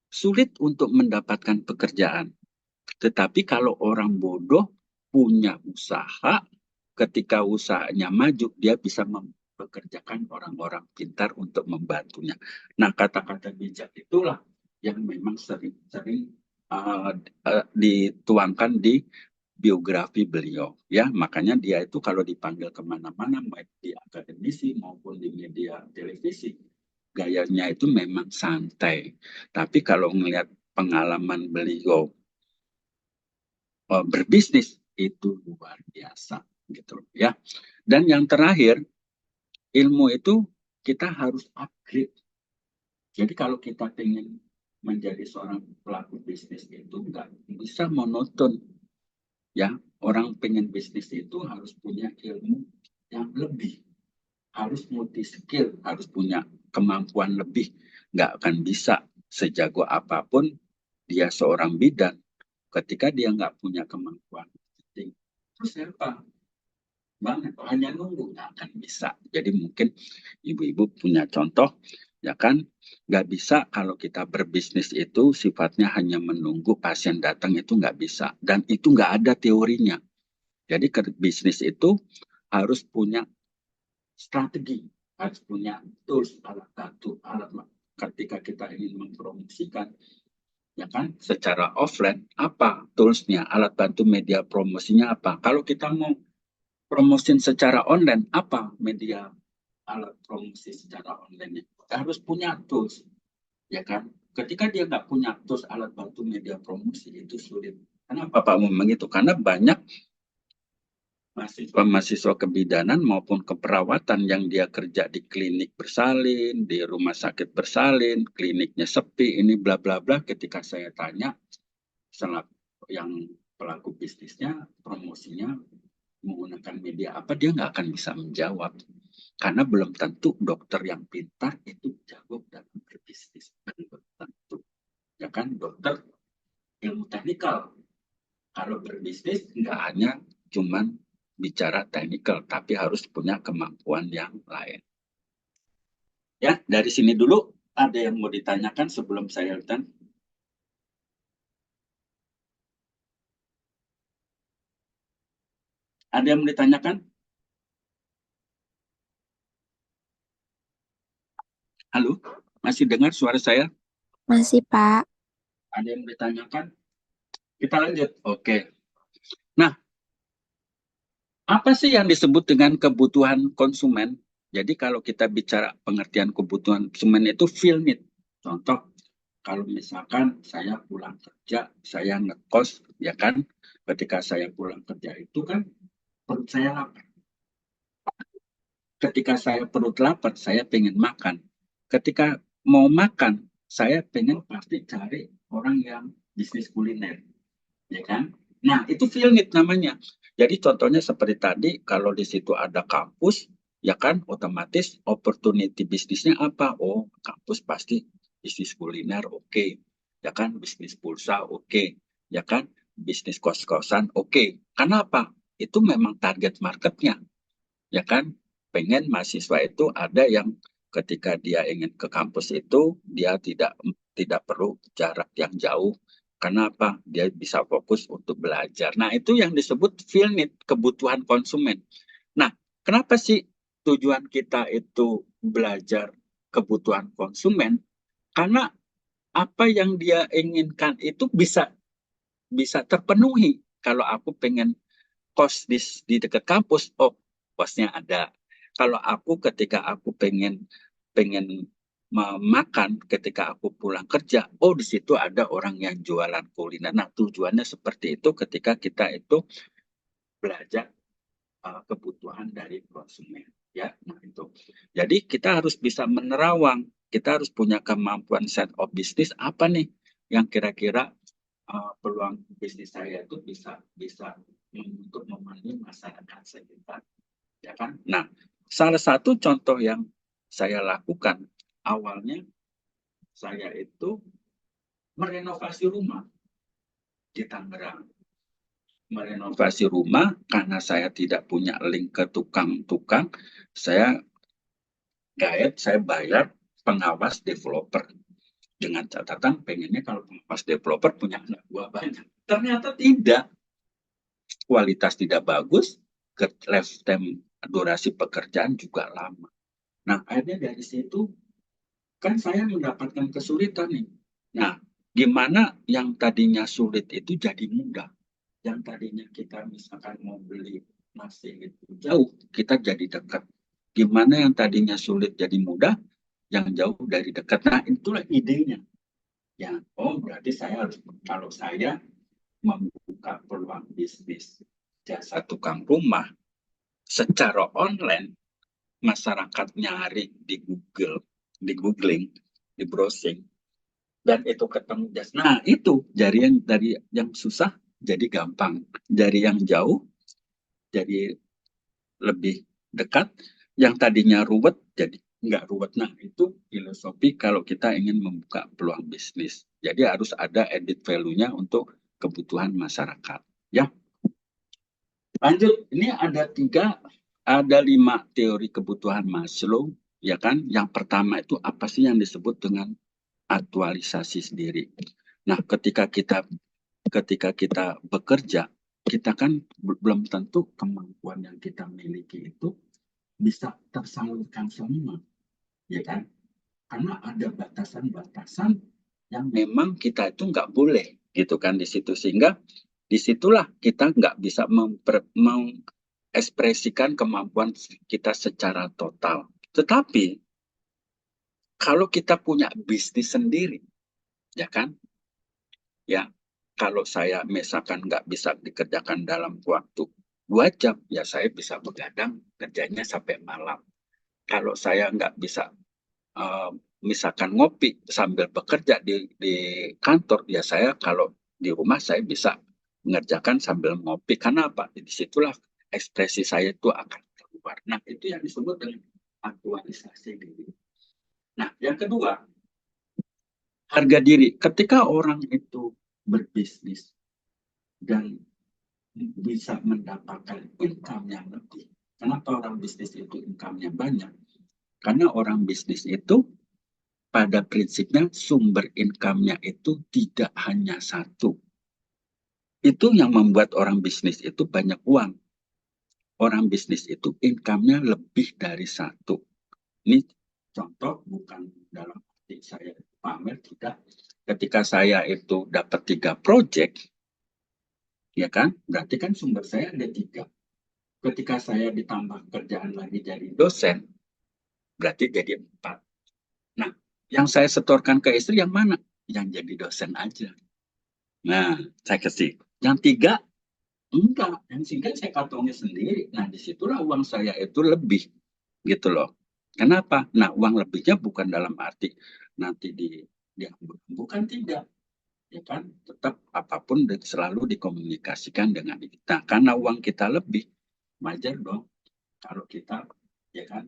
sulit untuk mendapatkan pekerjaan. Tetapi kalau orang bodoh punya usaha, ketika usahanya maju, dia bisa mempekerjakan orang-orang pintar untuk membantunya. Nah, kata-kata bijak itulah yang memang sering-sering dituangkan di biografi beliau. Ya, makanya dia itu kalau dipanggil kemana-mana, baik di akademisi maupun di media televisi, gayanya itu memang santai. Tapi kalau melihat pengalaman beliau berbisnis itu luar biasa gitu ya. Dan yang terakhir, ilmu itu kita harus upgrade. Jadi kalau kita ingin menjadi seorang pelaku bisnis itu nggak bisa monoton ya. Orang pengen bisnis itu harus punya ilmu yang lebih, harus multi skill, harus punya kemampuan lebih. Nggak akan bisa sejago apapun dia seorang bidan ketika dia nggak punya kemampuan. Terus apa? Banget, hanya nunggu nggak akan bisa. Jadi mungkin ibu-ibu punya contoh, ya kan? Nggak bisa kalau kita berbisnis itu sifatnya hanya menunggu pasien datang, itu nggak bisa. Dan itu nggak ada teorinya. Jadi bisnis itu harus punya strategi, harus punya tools, alat bantu, alat ketika kita ingin mempromosikan, ya kan? Secara offline apa toolsnya, alat bantu media promosinya apa? Kalau kita mau promosi secara online, apa media alat promosi secara online? Harus punya tools, ya kan? Ketika dia nggak punya tools alat bantu media promosi, itu sulit. Kenapa Pak ngomong itu? Karena banyak mahasiswa kebidanan maupun keperawatan yang dia kerja di klinik bersalin, di rumah sakit bersalin, kliniknya sepi, ini bla bla bla. Ketika saya tanya, yang pelaku bisnisnya, promosinya menggunakan media apa, dia nggak akan bisa menjawab. Karena belum tentu dokter yang pintar itu jago dalam berbisnis. Belum tentu. Ya kan, dokter ilmu teknikal. Kalau berbisnis nggak hanya cuman bicara teknikal, tapi harus punya kemampuan yang lain. Ya, dari sini dulu ada yang mau ditanyakan sebelum saya lanjutkan? Ada yang mau ditanyakan? Halo, masih dengar suara saya? Masih, Pak. Ada yang mau ditanyakan? Kita lanjut. Oke. Nah, apa sih yang disebut dengan kebutuhan konsumen? Jadi kalau kita bicara pengertian kebutuhan konsumen itu feel need. Contoh, Kalau misalkan saya pulang kerja, saya ngekos, ya kan? Ketika saya pulang kerja itu kan perut saya lapar. Ketika saya perut lapar, saya pengen makan. Ketika mau makan, saya pengen pasti cari orang yang bisnis kuliner, ya kan? Nah, itu feel need namanya. Jadi contohnya seperti tadi, kalau di situ ada kampus, ya kan, otomatis opportunity bisnisnya apa? Oh, kampus pasti bisnis kuliner, oke. Ya kan, bisnis pulsa, oke. Ya kan, bisnis kos-kosan, oke. Karena apa? Itu memang target marketnya, ya kan? Pengen mahasiswa itu ada yang ketika dia ingin ke kampus itu, dia tidak perlu jarak yang jauh. Karena apa? Dia bisa fokus untuk belajar. Nah, itu yang disebut feel need, kebutuhan konsumen. Nah, kenapa sih tujuan kita itu belajar kebutuhan konsumen? Karena apa yang dia inginkan itu bisa bisa terpenuhi. Kalau aku pengen kos di dekat kampus, oh kosnya ada. Kalau aku ketika aku pengen pengen makan ketika aku pulang kerja, oh di situ ada orang yang jualan kuliner. Nah, tujuannya seperti itu ketika kita itu belajar kebutuhan dari konsumen, ya. Nah, itu. Jadi kita harus bisa menerawang, kita harus punya kemampuan set of bisnis apa nih yang kira-kira peluang bisnis saya itu bisa bisa untuk memenuhi masyarakat sekitar, ya kan? Nah, salah satu contoh yang saya lakukan awalnya saya itu merenovasi rumah di Tangerang. Merenovasi rumah karena saya tidak punya link ke tukang-tukang, saya saya bayar pengawas developer dengan catatan pengennya kalau pengawas developer punya anak buah banyak. Ternyata tidak, kualitas tidak bagus, ke lifetime durasi pekerjaan juga lama. Nah, akhirnya dari situ kan saya mendapatkan kesulitan nih. Nah, gimana yang tadinya sulit itu jadi mudah? Yang tadinya kita misalkan mau beli nasi itu jauh, kita jadi dekat. Gimana yang tadinya sulit jadi mudah, yang jauh dari dekat. Nah, itulah idenya. Ya, oh berarti saya harus, kalau saya membuka peluang bisnis jasa tukang rumah secara online, masyarakat nyari di Google, di googling, di browsing, dan itu ketemu jas. Nah, itu dari yang susah jadi gampang, dari yang jauh jadi lebih dekat, yang tadinya ruwet jadi nggak ruwet. Nah, itu filosofi kalau kita ingin membuka peluang bisnis. Jadi harus ada added value-nya untuk kebutuhan masyarakat. Ya, lanjut. Ini ada 5 teori kebutuhan Maslow, ya kan? Yang pertama itu apa sih yang disebut dengan aktualisasi sendiri. Nah, ketika kita bekerja, kita kan belum tentu kemampuan yang kita miliki itu bisa tersalurkan semua, ya kan? Karena ada batasan-batasan yang memang kita itu nggak boleh, gitu kan di situ. Sehingga disitulah kita nggak bisa mengekspresikan kemampuan kita secara total. Tetapi kalau kita punya bisnis sendiri, ya kan? Ya, kalau saya misalkan nggak bisa dikerjakan dalam waktu 2 jam, ya saya bisa begadang kerjanya sampai malam. Kalau saya nggak bisa eh, misalkan ngopi sambil bekerja di kantor, ya saya kalau di rumah saya bisa mengerjakan sambil ngopi. Karena apa? Disitulah ekspresi saya itu akan keluar. Nah, itu yang disebut dengan aktualisasi diri. Nah, yang kedua, harga diri. Ketika orang itu berbisnis dan bisa mendapatkan income yang lebih. Kenapa orang bisnis itu income-nya banyak? Karena orang bisnis itu pada prinsipnya sumber income-nya itu tidak hanya satu. Itu yang membuat orang bisnis itu banyak uang. Orang bisnis itu income-nya lebih dari satu. Ini contoh, bukan dalam arti saya pamer, tidak. Ketika saya itu dapat 3 project, ya kan? Berarti kan sumber saya ada 3. Ketika saya ditambah kerjaan lagi jadi dosen, berarti jadi 4. Nah, yang saya setorkan ke istri yang mana? yang jadi dosen aja. Nah, saya kasih. Yang 3, enggak. Yang 3 saya kantongi sendiri. Nah, disitulah uang saya itu lebih. Gitu loh. Kenapa? Nah, uang lebihnya bukan dalam arti nanti diambil. Bukan, tidak. Ya kan? Tetap apapun selalu dikomunikasikan dengan kita. Karena uang kita lebih, wajar dong. Kalau kita, ya kan,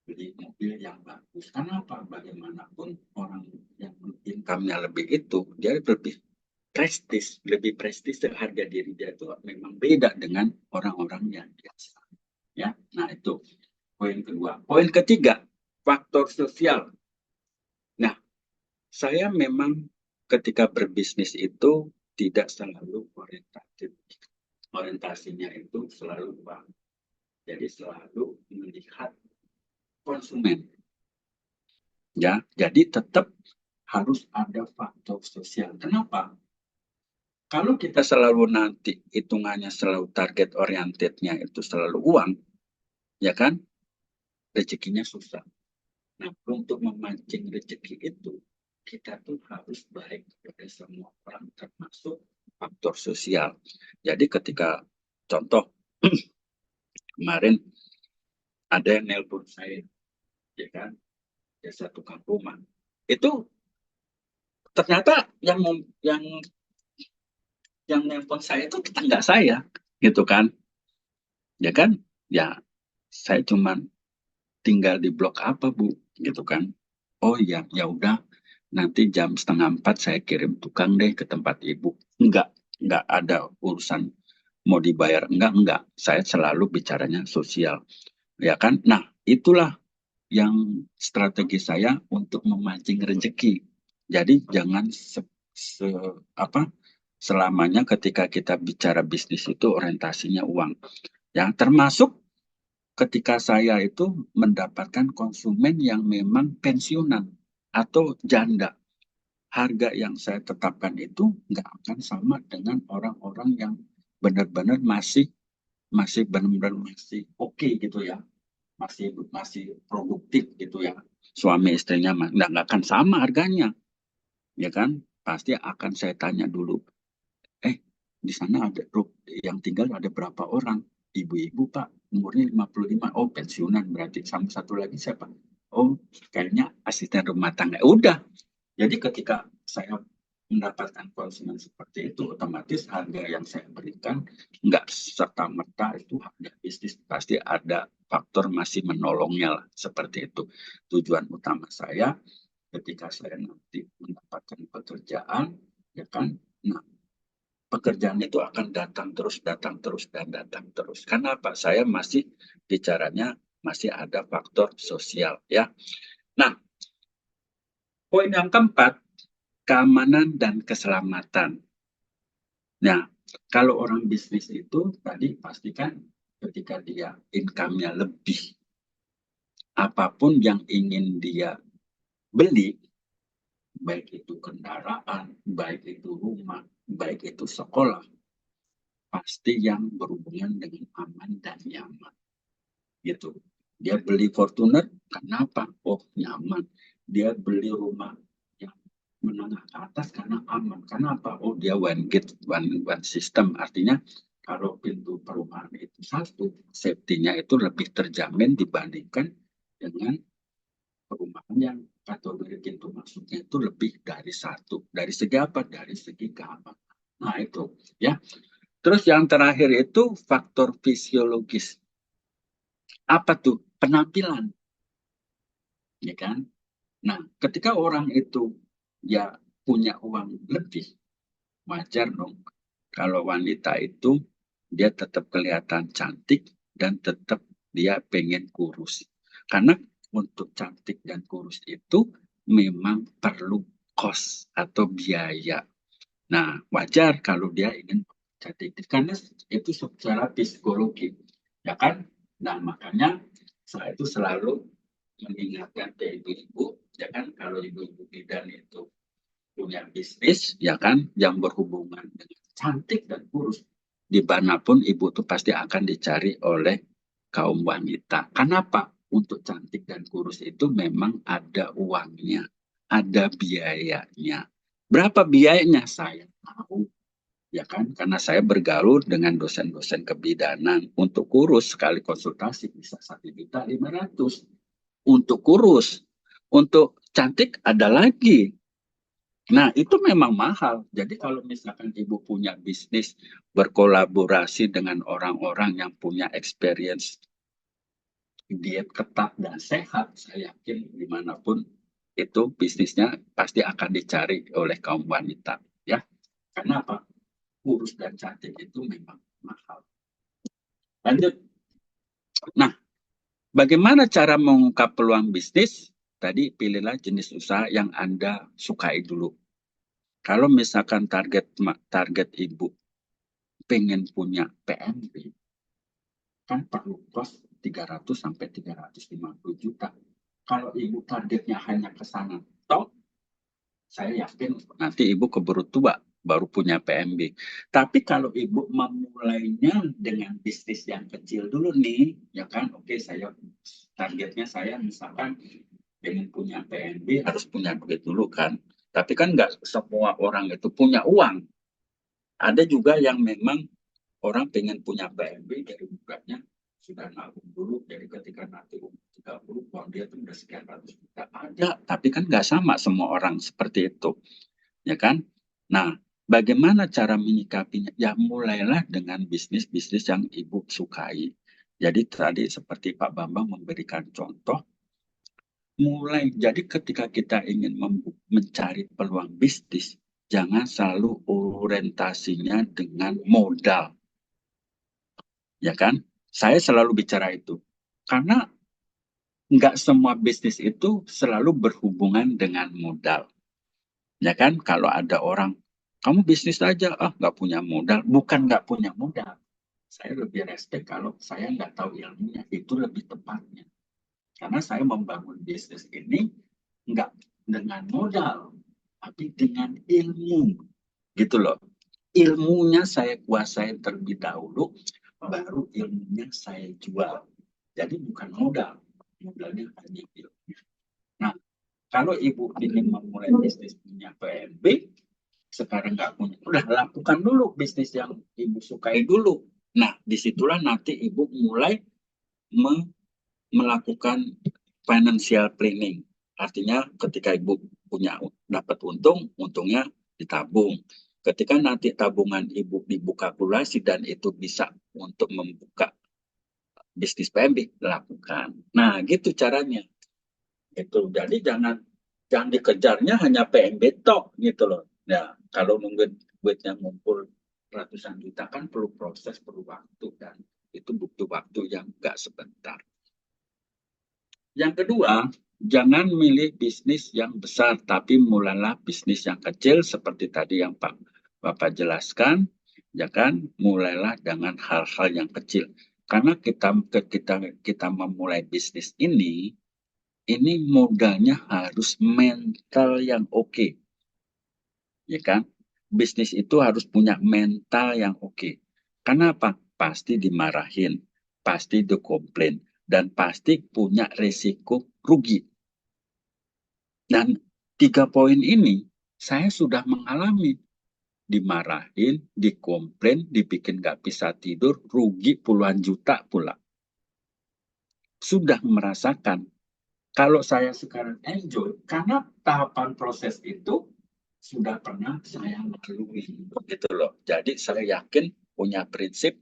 beli mobil yang bagus. Kenapa? Bagaimanapun orang yang income-nya lebih itu, dia lebih prestis harga diri dia itu memang beda dengan orang-orang yang biasa. Ya, nah itu poin kedua. Poin ketiga, faktor sosial. Nah, saya memang ketika berbisnis itu tidak selalu orientatif. Orientasinya itu selalu uang. Jadi selalu melihat konsumen. Ya, jadi tetap harus ada faktor sosial. Kenapa? Kalau kita selalu nanti hitungannya selalu target orientednya itu selalu uang, ya kan? Rezekinya susah. Nah, untuk memancing rezeki itu, kita tuh harus baik kepada semua orang, termasuk faktor sosial. Jadi ketika, contoh, kemarin ada yang nelpon saya, ya kan? Jasa tukang rumah. Itu ternyata yang nelpon saya itu tetangga saya, gitu kan? Ya kan? Ya, saya cuman tinggal di blok apa, Bu? Gitu kan? Oh iya, ya udah. Nanti jam 3:30 saya kirim tukang deh ke tempat Ibu. Enggak ada urusan mau dibayar. Enggak. Saya selalu bicaranya sosial. Ya kan? Nah, itulah yang strategi saya untuk memancing rezeki. Jadi jangan apa selamanya ketika kita bicara bisnis itu orientasinya uang. Ya, termasuk ketika saya itu mendapatkan konsumen yang memang pensiunan atau janda, harga yang saya tetapkan itu nggak akan sama dengan orang-orang yang benar-benar masih benar-benar masih oke gitu ya, masih produktif gitu ya, suami istrinya nggak akan sama harganya, ya kan? Pasti akan saya tanya dulu, di sana ada yang tinggal ada berapa orang? Ibu-ibu, Pak, umurnya 55. Oh, pensiunan berarti. Sama satu lagi siapa? Oh, kayaknya asisten rumah tangga. Udah. Jadi ketika saya mendapatkan konsumen seperti itu, otomatis harga yang saya berikan nggak serta-merta itu harga bisnis. Pasti ada faktor masih menolongnya lah. Seperti itu. Tujuan utama saya ketika saya nanti mendapatkan pekerjaan, ya kan, nah, pekerjaan itu akan datang terus, dan datang terus. Karena apa? Saya masih bicaranya masih ada faktor sosial, ya. Nah, poin yang keempat, keamanan dan keselamatan. Nah, kalau orang bisnis itu tadi pastikan ketika dia income-nya lebih, apapun yang ingin dia beli, baik itu kendaraan, baik itu rumah, baik itu sekolah, pasti yang berhubungan dengan aman dan nyaman. Gitu. Dia beli Fortuner, kenapa? Oh, nyaman. Dia beli rumah yang menengah ke atas karena aman. Kenapa? Oh, dia one gate, one system. Artinya kalau pintu perumahan itu satu, safety-nya itu lebih terjamin dibandingkan dengan perumahan yang kategori pintu masuknya itu lebih dari satu. Dari segi apa? Dari segi keamanan. Nah, itu ya. Terus yang terakhir itu faktor fisiologis. Apa tuh? Penampilan, ya kan? Nah, ketika orang itu ya punya uang lebih, wajar dong. Kalau wanita itu dia tetap kelihatan cantik dan tetap dia pengen kurus. Karena untuk cantik dan kurus itu memang perlu kos atau biaya. Nah, wajar kalau dia ingin cantik karena itu secara psikologi, ya kan? Nah, makanya saya itu selalu mengingatkan ke ibu-ibu, ya kan, kalau ibu-ibu bidan itu punya bisnis, ya kan, yang berhubungan dengan cantik dan kurus, dimanapun ibu itu pasti akan dicari oleh kaum wanita. Kenapa? Untuk cantik dan kurus itu memang ada uangnya. ada biayanya. Berapa biayanya saya tahu, ya kan? Karena saya bergaul dengan dosen-dosen kebidanan. Untuk kurus sekali konsultasi bisa 1.500.000 untuk kurus. Untuk cantik ada lagi. Nah, itu memang mahal. Jadi kalau misalkan ibu punya bisnis berkolaborasi dengan orang-orang yang punya experience diet ketat dan sehat, saya yakin dimanapun itu bisnisnya pasti akan dicari oleh kaum wanita. Ya, karena apa? Kurus dan cantik itu memang mahal. Lanjut. Nah, bagaimana cara mengungkap peluang bisnis? Tadi pilihlah jenis usaha yang Anda sukai dulu. Kalau misalkan target ibu pengen punya PMB, kan perlu kos 300 sampai 350 juta. Kalau ibu targetnya hanya ke sana, toh saya yakin nanti ibu keburu tua baru punya PMB. Tapi kalau ibu memulainya dengan bisnis yang kecil dulu nih, ya kan, oke, saya targetnya saya misalkan pengen punya PMB harus punya duit dulu kan. Tapi kan nggak semua orang itu punya uang. Ada juga yang memang orang pengen punya PMB dari bukanya sudah nabung dulu, jadi ketika nanti umur 30 uang dia tuh udah sekian ratus juta ada, tapi kan nggak sama semua orang seperti itu, ya kan? Nah, bagaimana cara menyikapinya? Ya mulailah dengan bisnis-bisnis yang ibu sukai. Jadi tadi seperti Pak Bambang memberikan contoh, mulai. Jadi ketika kita ingin mencari peluang bisnis, jangan selalu orientasinya dengan modal. Ya kan? Saya selalu bicara itu. Karena nggak semua bisnis itu selalu berhubungan dengan modal. Ya kan? Kalau ada orang, kamu bisnis aja, nggak punya modal. Bukan nggak punya modal. Saya lebih respect kalau saya nggak tahu ilmunya. Itu lebih tepatnya. Karena saya membangun bisnis ini nggak dengan modal, tapi dengan ilmu. Gitu loh. Ilmunya saya kuasai terlebih dahulu, baru ilmunya saya jual. Jadi bukan modal, modalnya hanya ilmu. Nah, kalau ibu ingin memulai bisnis punya PMB, sekarang nggak punya, udah lakukan dulu bisnis yang ibu sukai dulu. Nah, disitulah nanti ibu mulai melakukan financial planning. Artinya ketika ibu punya dapat untung, untungnya ditabung. Ketika nanti tabungan ibu dibuka kalkulasi dan itu bisa untuk membuka bisnis PMB, lakukan. Nah, gitu caranya. Itu. Jadi jangan dikejarnya hanya PMB tok gitu loh. Ya, kalau nunggu duitnya ngumpul ratusan juta kan perlu proses, perlu waktu, dan itu butuh waktu yang nggak sebentar. Yang kedua, jangan milih bisnis yang besar, tapi mulailah bisnis yang kecil seperti tadi yang Bapak jelaskan, ya kan? Mulailah dengan hal-hal yang kecil. Karena kita memulai bisnis ini modalnya harus mental yang oke, ya kan? Bisnis itu harus punya mental yang oke. Karena apa? Pasti dimarahin, pasti dikomplain, dan pasti punya resiko rugi. Dan 3 poin ini saya sudah mengalami. Dimarahin, dikomplain, dibikin nggak bisa tidur, rugi puluhan juta pula. Sudah merasakan. Kalau saya sekarang enjoy, karena tahapan proses itu sudah pernah saya lalui. Gitu loh. Jadi saya yakin punya prinsip,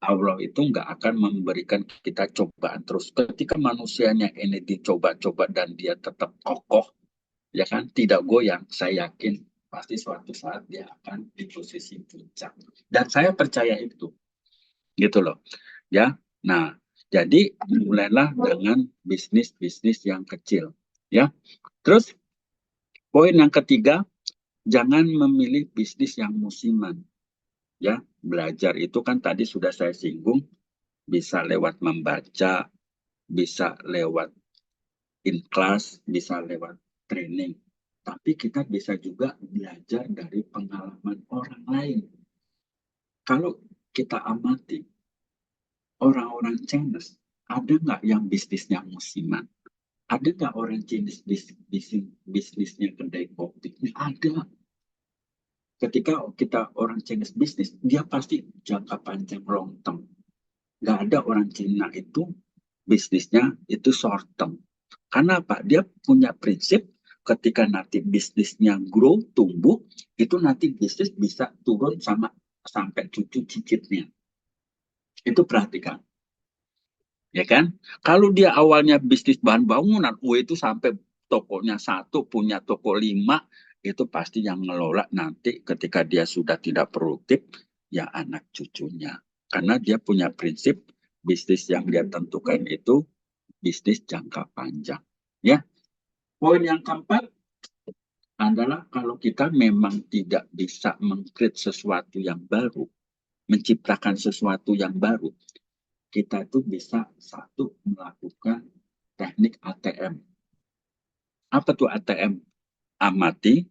Allah itu nggak akan memberikan kita cobaan terus. Ketika manusianya ini dicoba-coba dan dia tetap kokoh, ya kan, tidak goyang, saya yakin pasti suatu saat dia akan di posisi puncak. Dan saya percaya itu, gitu loh. Ya, nah, jadi mulailah dengan bisnis-bisnis yang kecil. Ya, terus poin yang ketiga, jangan memilih bisnis yang musiman. Ya, belajar itu kan tadi sudah saya singgung, bisa lewat membaca, bisa lewat in class, bisa lewat training. Tapi kita bisa juga belajar dari pengalaman orang lain. Kalau kita amati orang-orang Chinese, ada nggak yang bisnisnya musiman? Ada nggak orang Chinese bisnisnya kedai kopi? Nggak ada. Ketika kita orang Chinese bisnis, dia pasti jangka panjang long term. Nggak ada orang Cina itu bisnisnya itu short term. Karena apa? Dia punya prinsip ketika nanti bisnisnya grow, tumbuh, itu nanti bisnis bisa turun sama sampai cucu cicitnya. Itu perhatikan. Ya kan? Kalau dia awalnya bisnis bahan bangunan, itu sampai tokonya satu, punya toko 5, itu pasti yang ngelola nanti ketika dia sudah tidak produktif, ya anak cucunya. Karena dia punya prinsip bisnis yang dia tentukan itu bisnis jangka panjang. Ya, poin yang keempat adalah kalau kita memang tidak bisa mengcreate sesuatu yang baru, menciptakan sesuatu yang baru, kita itu bisa satu melakukan teknik ATM. Apa tuh ATM? Amati,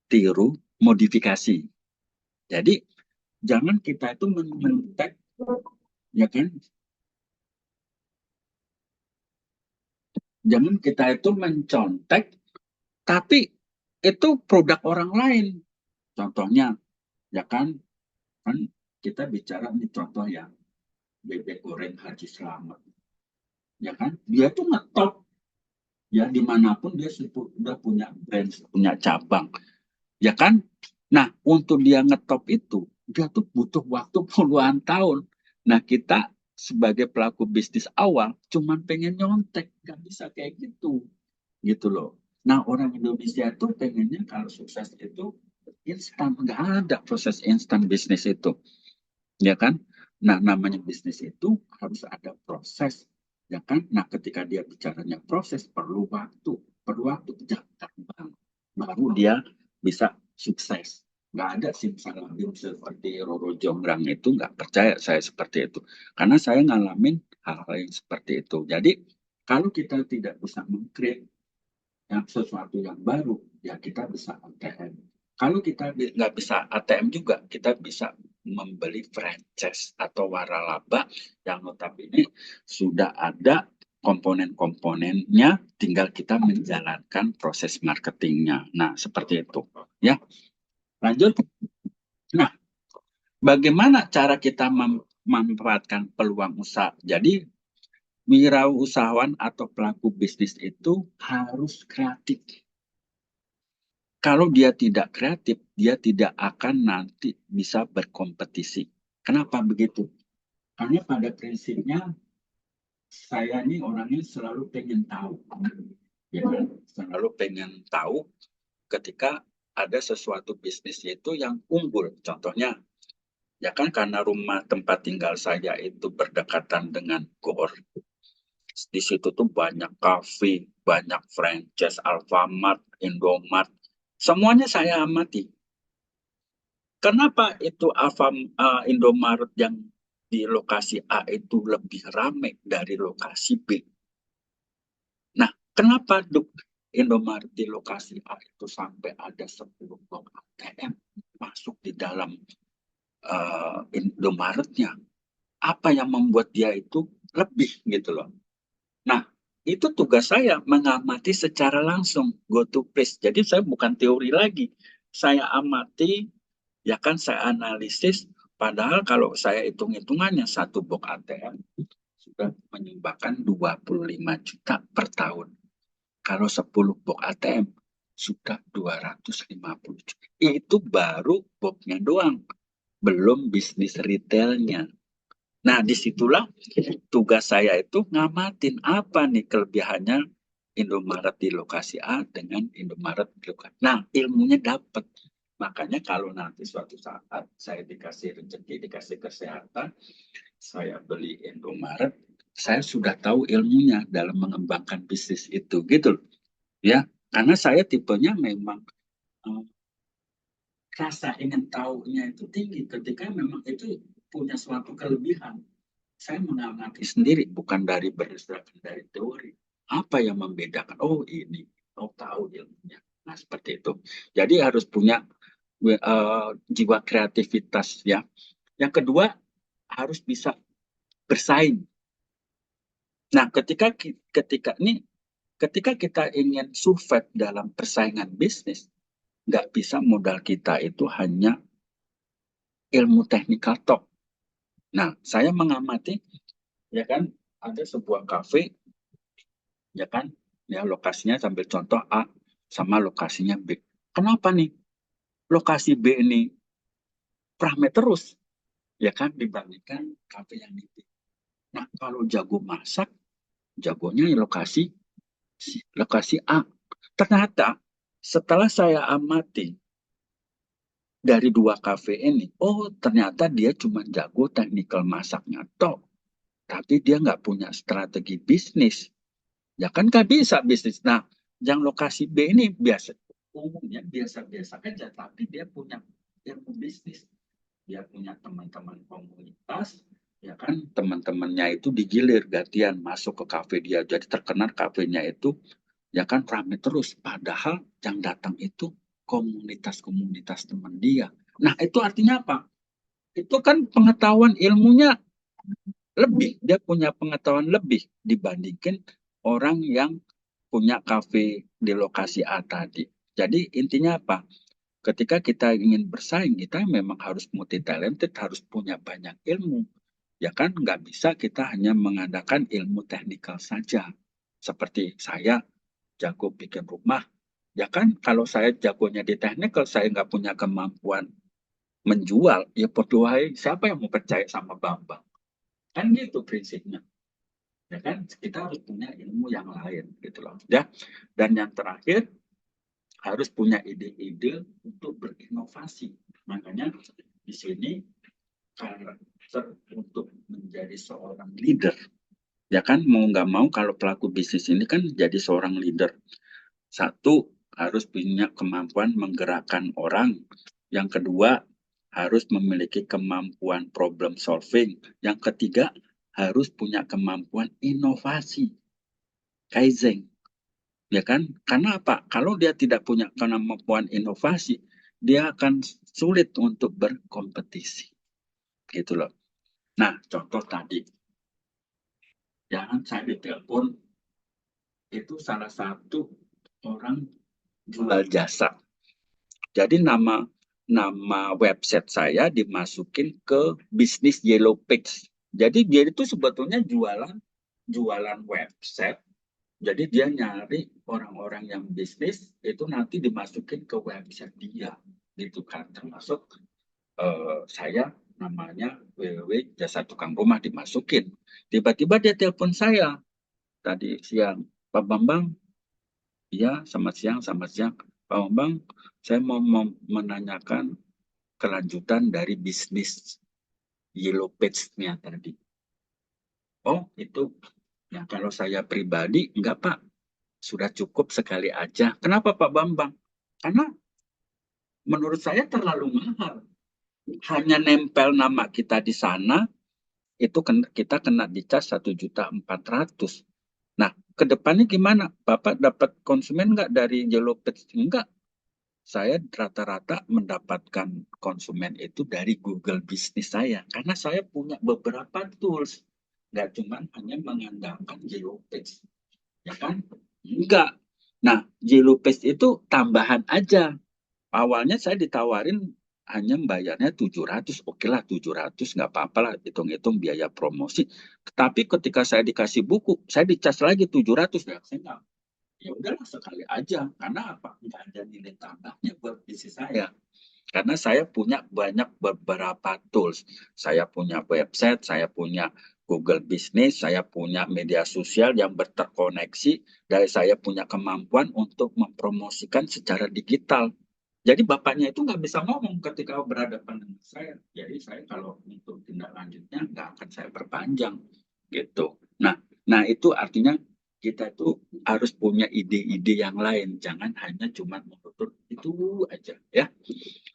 tiru, modifikasi. Jadi jangan kita itu mentek, ya kan? Jangan kita itu mencontek, tapi itu produk orang lain. Contohnya, ya kan? Kan kita bicara nih contoh ya, bebek goreng Haji Slamet. Ya kan? Dia tuh ngetop, ya dimanapun dia sudah punya brand, punya cabang. Ya kan? Nah, untuk dia ngetop itu, dia tuh butuh waktu puluhan tahun. Nah, kita sebagai pelaku bisnis awal, cuman pengen nyontek. Nggak bisa kayak gitu. Gitu loh. Nah, orang Indonesia tuh pengennya kalau sukses itu instan. Nggak ada proses instan bisnis itu. Ya kan? Nah, namanya bisnis itu harus ada proses. Ya kan? Nah, ketika dia bicaranya proses, perlu waktu jam terbang. Baru dia bisa sukses. Nggak ada simsalabim seperti Roro Jonggrang itu, nggak percaya saya seperti itu. Karena saya ngalamin hal-hal yang seperti itu. Jadi, kalau kita tidak bisa mengkreat yang sesuatu yang baru, ya kita bisa ATM. Kalau kita nggak bisa ATM juga, kita bisa membeli franchise atau waralaba yang notabene sudah ada komponen-komponennya, tinggal kita menjalankan proses marketingnya. Nah, seperti itu. Ya, lanjut. Nah, bagaimana cara kita memanfaatkan peluang usaha? Jadi, wirausahawan atau pelaku bisnis itu harus kreatif. Kalau dia tidak kreatif, dia tidak akan nanti bisa berkompetisi. Kenapa begitu? Karena pada prinsipnya saya ini orangnya selalu pengen tahu. Ya kan? Selalu pengen tahu ketika ada sesuatu bisnis itu yang unggul. Contohnya, ya kan karena rumah tempat tinggal saya itu berdekatan dengan GOR. Di situ tuh banyak kafe, banyak franchise, Alfamart, Indomart. Semuanya saya amati. Kenapa itu Indomaret yang di lokasi A itu lebih ramai dari lokasi B? Nah, kenapa Indomaret di lokasi A itu sampai ada 10 blok ATM masuk di dalam Indomaretnya? Apa yang membuat dia itu lebih gitu loh? Nah, itu tugas saya mengamati secara langsung, go to place. Jadi saya bukan teori lagi. Saya amati, ya kan saya analisis. Padahal kalau saya hitung-hitungannya satu box ATM sudah menyumbangkan 25 juta per tahun. Kalau 10 box ATM sudah 250 juta. Itu baru boxnya doang, belum bisnis retailnya. Nah, disitulah tugas saya itu ngamatin apa nih kelebihannya Indomaret di lokasi A dengan Indomaret di lokasi. Nah, ilmunya dapat. Makanya kalau nanti suatu saat saya dikasih rezeki, dikasih kesehatan, saya beli Indomaret, saya sudah tahu ilmunya dalam mengembangkan bisnis itu, gitu loh. Ya, karena saya tipenya memang eh, rasa ingin tahunya itu tinggi ketika memang itu punya suatu kelebihan. Saya mengamati sendiri, bukan dari berdasarkan dari teori. Apa yang membedakan? Oh ini, oh tahu ilmunya. Nah seperti itu. Jadi harus punya jiwa kreativitas ya. Yang kedua harus bisa bersaing. Nah ketika ini ketika kita ingin survive dalam persaingan bisnis, nggak bisa modal kita itu hanya ilmu technical talk. Nah, saya mengamati, ya kan, ada sebuah kafe, ya kan, ya lokasinya sambil contoh A sama lokasinya B. Kenapa nih lokasi B ini rame terus, ya kan, dibandingkan kafe yang itu. Nah, kalau jago masak, jagonya lokasi A. Ternyata setelah saya amati dari dua kafe ini, oh ternyata dia cuma jago technical masaknya toh, tapi dia nggak punya strategi bisnis. Ya kan nggak bisa bisnis. Nah, yang lokasi B ini umumnya biasa-biasa aja, tapi dia punya ilmu bisnis. Dia punya teman-teman komunitas, ya kan, teman-temannya itu digilir gantian masuk ke kafe dia. Jadi terkenal kafenya itu, ya kan, rame terus. Padahal yang datang itu komunitas-komunitas teman dia. Nah, itu artinya apa? Itu kan pengetahuan ilmunya lebih. Dia punya pengetahuan lebih dibandingkan orang yang punya kafe di lokasi A tadi. Jadi intinya apa? Ketika kita ingin bersaing, kita memang harus multi talented, harus punya banyak ilmu. Ya kan, nggak bisa kita hanya mengandalkan ilmu teknikal saja. Seperti saya jago bikin rumah. Ya kan, kalau saya jagonya di teknikal, saya nggak punya kemampuan menjual, ya percaya siapa yang mau percaya sama Bambang? Kan gitu prinsipnya. Ya kan, kita harus punya ilmu yang lain gitu loh. Ya. Dan yang terakhir, harus punya ide-ide untuk berinovasi. Makanya di sini karakter untuk menjadi seorang leader. Ya kan, mau nggak mau kalau pelaku bisnis ini kan jadi seorang leader. Satu, harus punya kemampuan menggerakkan orang. Yang kedua, harus memiliki kemampuan problem solving. Yang ketiga, harus punya kemampuan inovasi. Kaizen. Ya kan? Karena apa? Kalau dia tidak punya kemampuan inovasi, dia akan sulit untuk berkompetisi. Gitu loh. Nah, contoh tadi, jangan saya ditelepon, itu salah satu orang jual jasa. Jadi nama website saya dimasukin ke bisnis Yellow Page. Jadi dia itu sebetulnya jualan website. Jadi dia nyari orang-orang yang bisnis itu nanti dimasukin ke website dia, gitu kan. Termasuk saya namanya www jasa tukang rumah dimasukin. Tiba-tiba dia telepon saya tadi siang, Pak Bambang, iya selamat siang, Pak Bambang, saya mau menanyakan kelanjutan dari bisnis Yellow Page-nya tadi. Oh itu, ya kalau saya pribadi enggak Pak, sudah cukup sekali aja. Kenapa Pak Bambang? Karena menurut saya terlalu mahal. Hanya nempel nama kita di sana, itu kita kena dicas 1.400.000. Nah, ke depannya gimana? Bapak dapat konsumen nggak dari Yellow Page? Enggak. Saya rata-rata mendapatkan konsumen itu dari Google bisnis saya. Karena saya punya beberapa tools. Nggak cuma hanya mengandalkan Yellow Page. Ya kan? Enggak. Nah, Yellow Page itu tambahan aja. Awalnya saya ditawarin hanya bayarnya 700, oke lah 700 nggak apa-apa lah, hitung-hitung biaya promosi. Tapi ketika saya dikasih buku, saya dicas lagi 700 ya, saya nggak, ya udahlah sekali aja. Karena apa? Nggak ada nilai tambahnya buat bisnis saya. Karena saya punya banyak beberapa tools. Saya punya website, saya punya Google Business, saya punya media sosial yang berterkoneksi, dan saya punya kemampuan untuk mempromosikan secara digital. Jadi bapaknya itu nggak bisa ngomong ketika berhadapan dengan saya. Jadi saya kalau untuk tindak lanjutnya nggak akan saya perpanjang gitu. Nah itu artinya kita itu harus punya ide-ide yang lain. Jangan hanya cuma menuntut itu aja ya.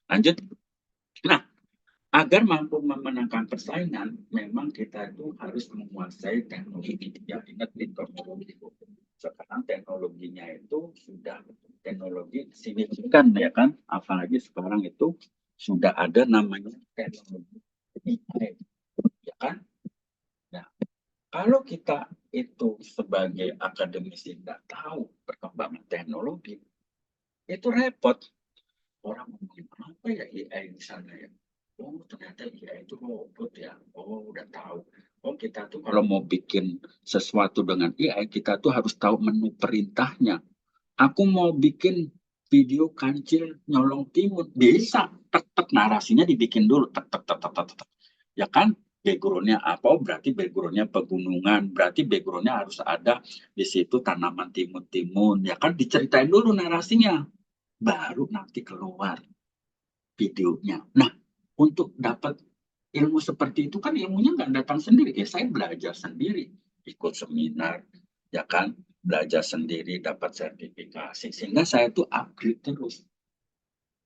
Lanjut. Nah, agar mampu memenangkan persaingan, memang kita itu harus menguasai teknologi. Ya, ingat di teknologi. Sekarang teknologinya itu sudah teknologi signifikan ya kan, apalagi sekarang itu sudah ada namanya teknologi AI, ya kan. Nah, kalau kita itu sebagai akademisi nggak tahu perkembangan teknologi, itu repot. Orang ngomongin apa ya AI di sana ya? Oh ternyata AI itu robot ya. Oh udah tahu. Oh kita tuh kalau mau bikin sesuatu dengan AI, kita tuh harus tahu menu perintahnya. Aku mau bikin video kancil nyolong timun, bisa. Tek tek narasinya dibikin dulu. Tek tek tek tek tek. Tek. Ya kan? Backgroundnya apa? Oh, berarti backgroundnya pegunungan. Berarti backgroundnya harus ada di situ tanaman timun-timun. Ya kan? Diceritain dulu narasinya. Baru nanti keluar videonya. Nah, untuk dapat ilmu seperti itu kan ilmunya nggak datang sendiri. Ya saya belajar sendiri, ikut seminar, ya kan, belajar sendiri, dapat sertifikasi. Sehingga saya tuh upgrade terus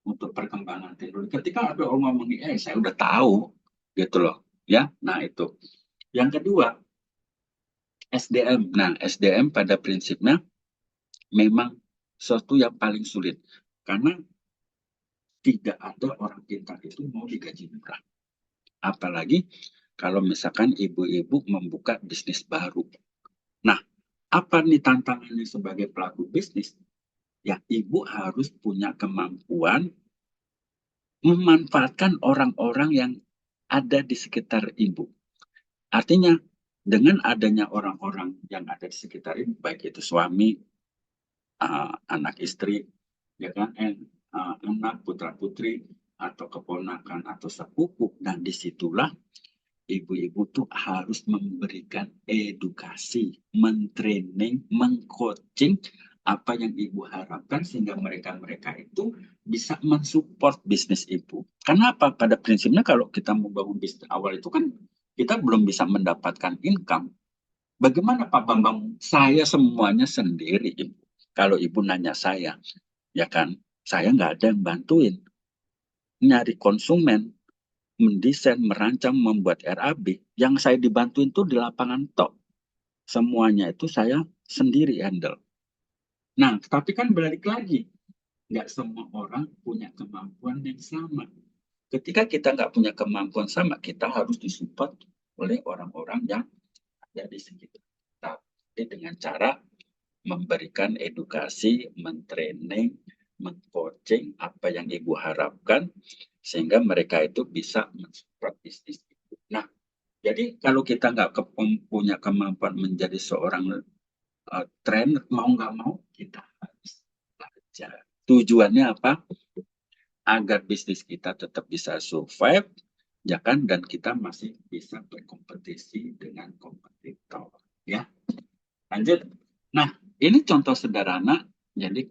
untuk perkembangan teknologi. Ketika ada orang ngomongin, saya udah tahu, gitu loh. Ya, nah itu. Yang kedua, SDM. Nah, SDM pada prinsipnya memang sesuatu yang paling sulit. Karena tidak ada orang pintar itu mau digaji murah. Apalagi kalau misalkan ibu-ibu membuka bisnis baru. Nah, apa nih tantangannya sebagai pelaku bisnis? Ya, ibu harus punya kemampuan memanfaatkan orang-orang yang ada di sekitar ibu. Artinya, dengan adanya orang-orang yang ada di sekitar ibu, baik itu suami, anak istri, ya kan, anak putra-putri, atau keponakan atau sepupu, dan disitulah ibu-ibu tuh harus memberikan edukasi, mentraining, mengcoaching apa yang ibu harapkan sehingga mereka-mereka itu bisa mensupport bisnis ibu. Kenapa? Pada prinsipnya kalau kita membangun bisnis awal itu kan kita belum bisa mendapatkan income. Bagaimana Pak Bambang? Saya semuanya sendiri, Ibu. Kalau Ibu nanya saya, ya kan, saya nggak ada yang bantuin. Nyari konsumen, mendesain, merancang, membuat RAB, yang saya dibantuin tuh di lapangan tok. Semuanya itu saya sendiri handle. Nah, tapi kan balik lagi, nggak semua orang punya kemampuan yang sama. Ketika kita nggak punya kemampuan sama, kita harus disupport oleh orang-orang yang ada di sekitar kita. Jadi dengan cara memberikan edukasi, mentraining, mengcoaching apa yang ibu harapkan, sehingga mereka itu bisa mensupport bisnis ibu. Nah, jadi kalau kita nggak punya kemampuan menjadi seorang trainer, mau nggak mau kita harus belajar. Tujuannya apa? Agar bisnis kita tetap bisa survive, ya kan, dan kita masih bisa berkompetisi dengan kompetitor. Ya, lanjut. Nah, ini contoh sederhana. Jadi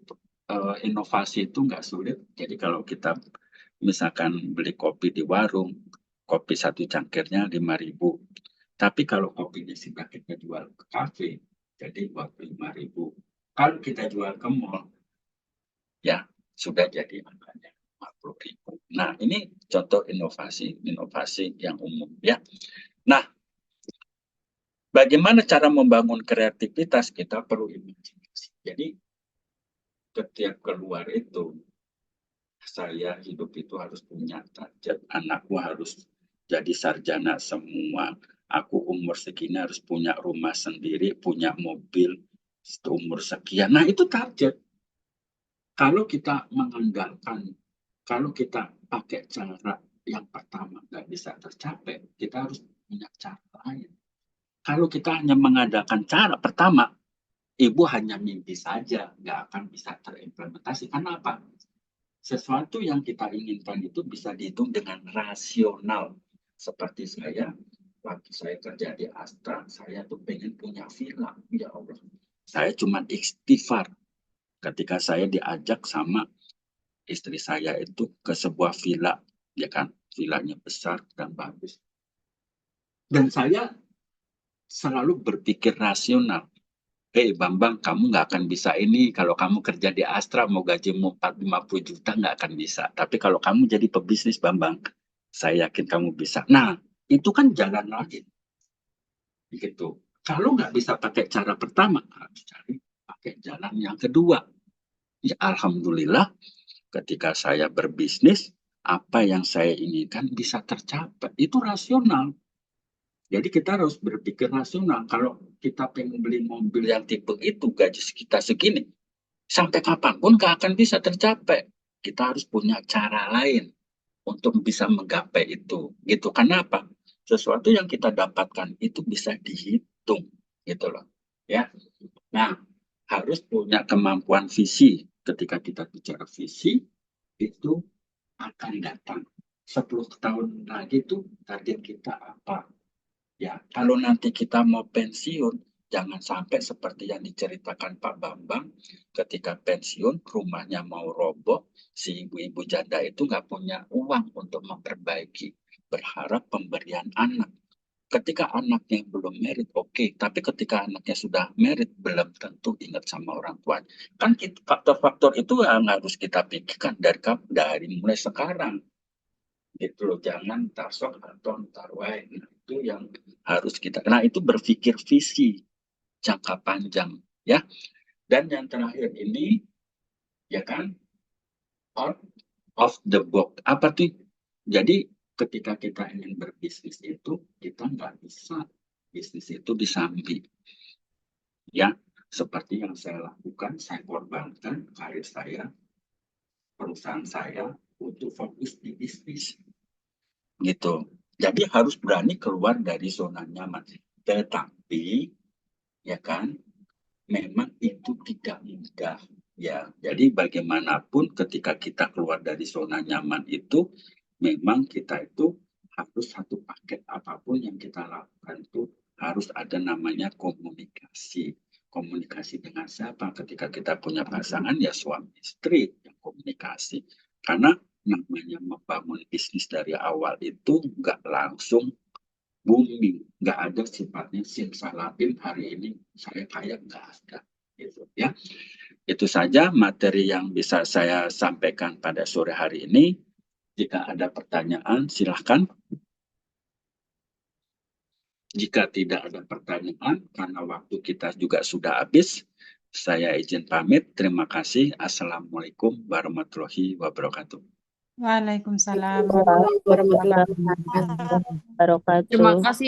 inovasi itu nggak sulit. Jadi kalau kita misalkan beli kopi di warung, kopi satu cangkirnya 5.000. Tapi kalau kopinya sudah kita jual ke kafe, jadi buat 5.000. Kalau kita jual ke mall, ya sudah jadi angkanya 50.000. Nah, ini contoh inovasi yang umum ya. Nah, bagaimana cara membangun kreativitas? Kita perlu imajinasi. Jadi setiap keluar itu, saya hidup itu harus punya target. Anakku harus jadi sarjana semua. Aku umur segini harus punya rumah sendiri, punya mobil umur sekian. Nah, itu target. Kalau kita mengandalkan, kalau kita pakai cara yang pertama nggak bisa tercapai, kita harus punya cara lain. Kalau kita hanya mengandalkan cara pertama, ibu hanya mimpi saja, nggak akan bisa terimplementasi. Karena apa? Sesuatu yang kita inginkan itu bisa dihitung dengan rasional. Seperti saya, waktu saya kerja di Astra, saya tuh pengen punya villa. Ya Allah, saya cuma istighfar ketika saya diajak sama istri saya itu ke sebuah villa, ya kan, villanya besar dan bagus. Dan saya selalu berpikir rasional. Bambang, kamu nggak akan bisa ini. Kalau kamu kerja di Astra, mau gajimu 450 juta, nggak akan bisa. Tapi kalau kamu jadi pebisnis, Bambang, saya yakin kamu bisa. Nah, itu kan jalan lain. Gitu. Kalau nggak bisa pakai cara pertama, harus cari pakai jalan yang kedua. Ya, Alhamdulillah, ketika saya berbisnis, apa yang saya inginkan bisa tercapai. Itu rasional. Jadi kita harus berpikir rasional. Kalau kita pengen beli mobil yang tipe itu, gaji kita segini, sampai kapanpun nggak akan bisa tercapai. Kita harus punya cara lain untuk bisa menggapai itu. Gitu. Kenapa? Sesuatu yang kita dapatkan itu bisa dihitung. Gitu loh. Ya. Nah, harus punya kemampuan visi. Ketika kita bicara visi, itu akan datang. 10 tahun lagi tuh target kita apa? Ya, kalau nanti kita mau pensiun, jangan sampai seperti yang diceritakan Pak Bambang, ketika pensiun rumahnya mau roboh, si ibu-ibu janda itu nggak punya uang untuk memperbaiki, berharap pemberian anak. Ketika anaknya belum merit, oke. Tapi ketika anaknya sudah merit, belum tentu ingat sama orang tua. Kan faktor-faktor itu yang harus kita pikirkan dari mulai sekarang. Gitu loh, jangan tasok atau tarwai. Nah, itu yang harus kita. Nah, itu berpikir visi jangka panjang, ya. Dan yang terakhir ini, ya kan, out of the box. Apa tuh? Jadi ketika kita ingin berbisnis itu, kita nggak bisa bisnis itu disambi. Ya, seperti yang saya lakukan, saya korbankan karir saya, perusahaan saya untuk fokus di bisnis. Gitu. Jadi harus berani keluar dari zona nyaman. Tetapi, ya kan, memang itu tidak mudah. Ya, jadi bagaimanapun ketika kita keluar dari zona nyaman itu, memang kita itu harus satu paket apapun yang kita lakukan itu harus ada namanya komunikasi. Komunikasi dengan siapa? Ketika kita punya pasangan ya suami istri yang komunikasi. Karena namanya membangun bisnis dari awal itu nggak langsung booming, nggak ada sifatnya simsalabim hari ini saya kaya, nggak ada. Gitu, ya. Itu saja materi yang bisa saya sampaikan pada sore hari ini. Jika ada pertanyaan, silahkan. Jika tidak ada pertanyaan, karena waktu kita juga sudah habis, saya izin pamit. Terima kasih. Assalamualaikum warahmatullahi wabarakatuh. Waalaikumsalam Warahmatullahi warahmatullahi wabarakatuh. wabarakatuh. Terima kasih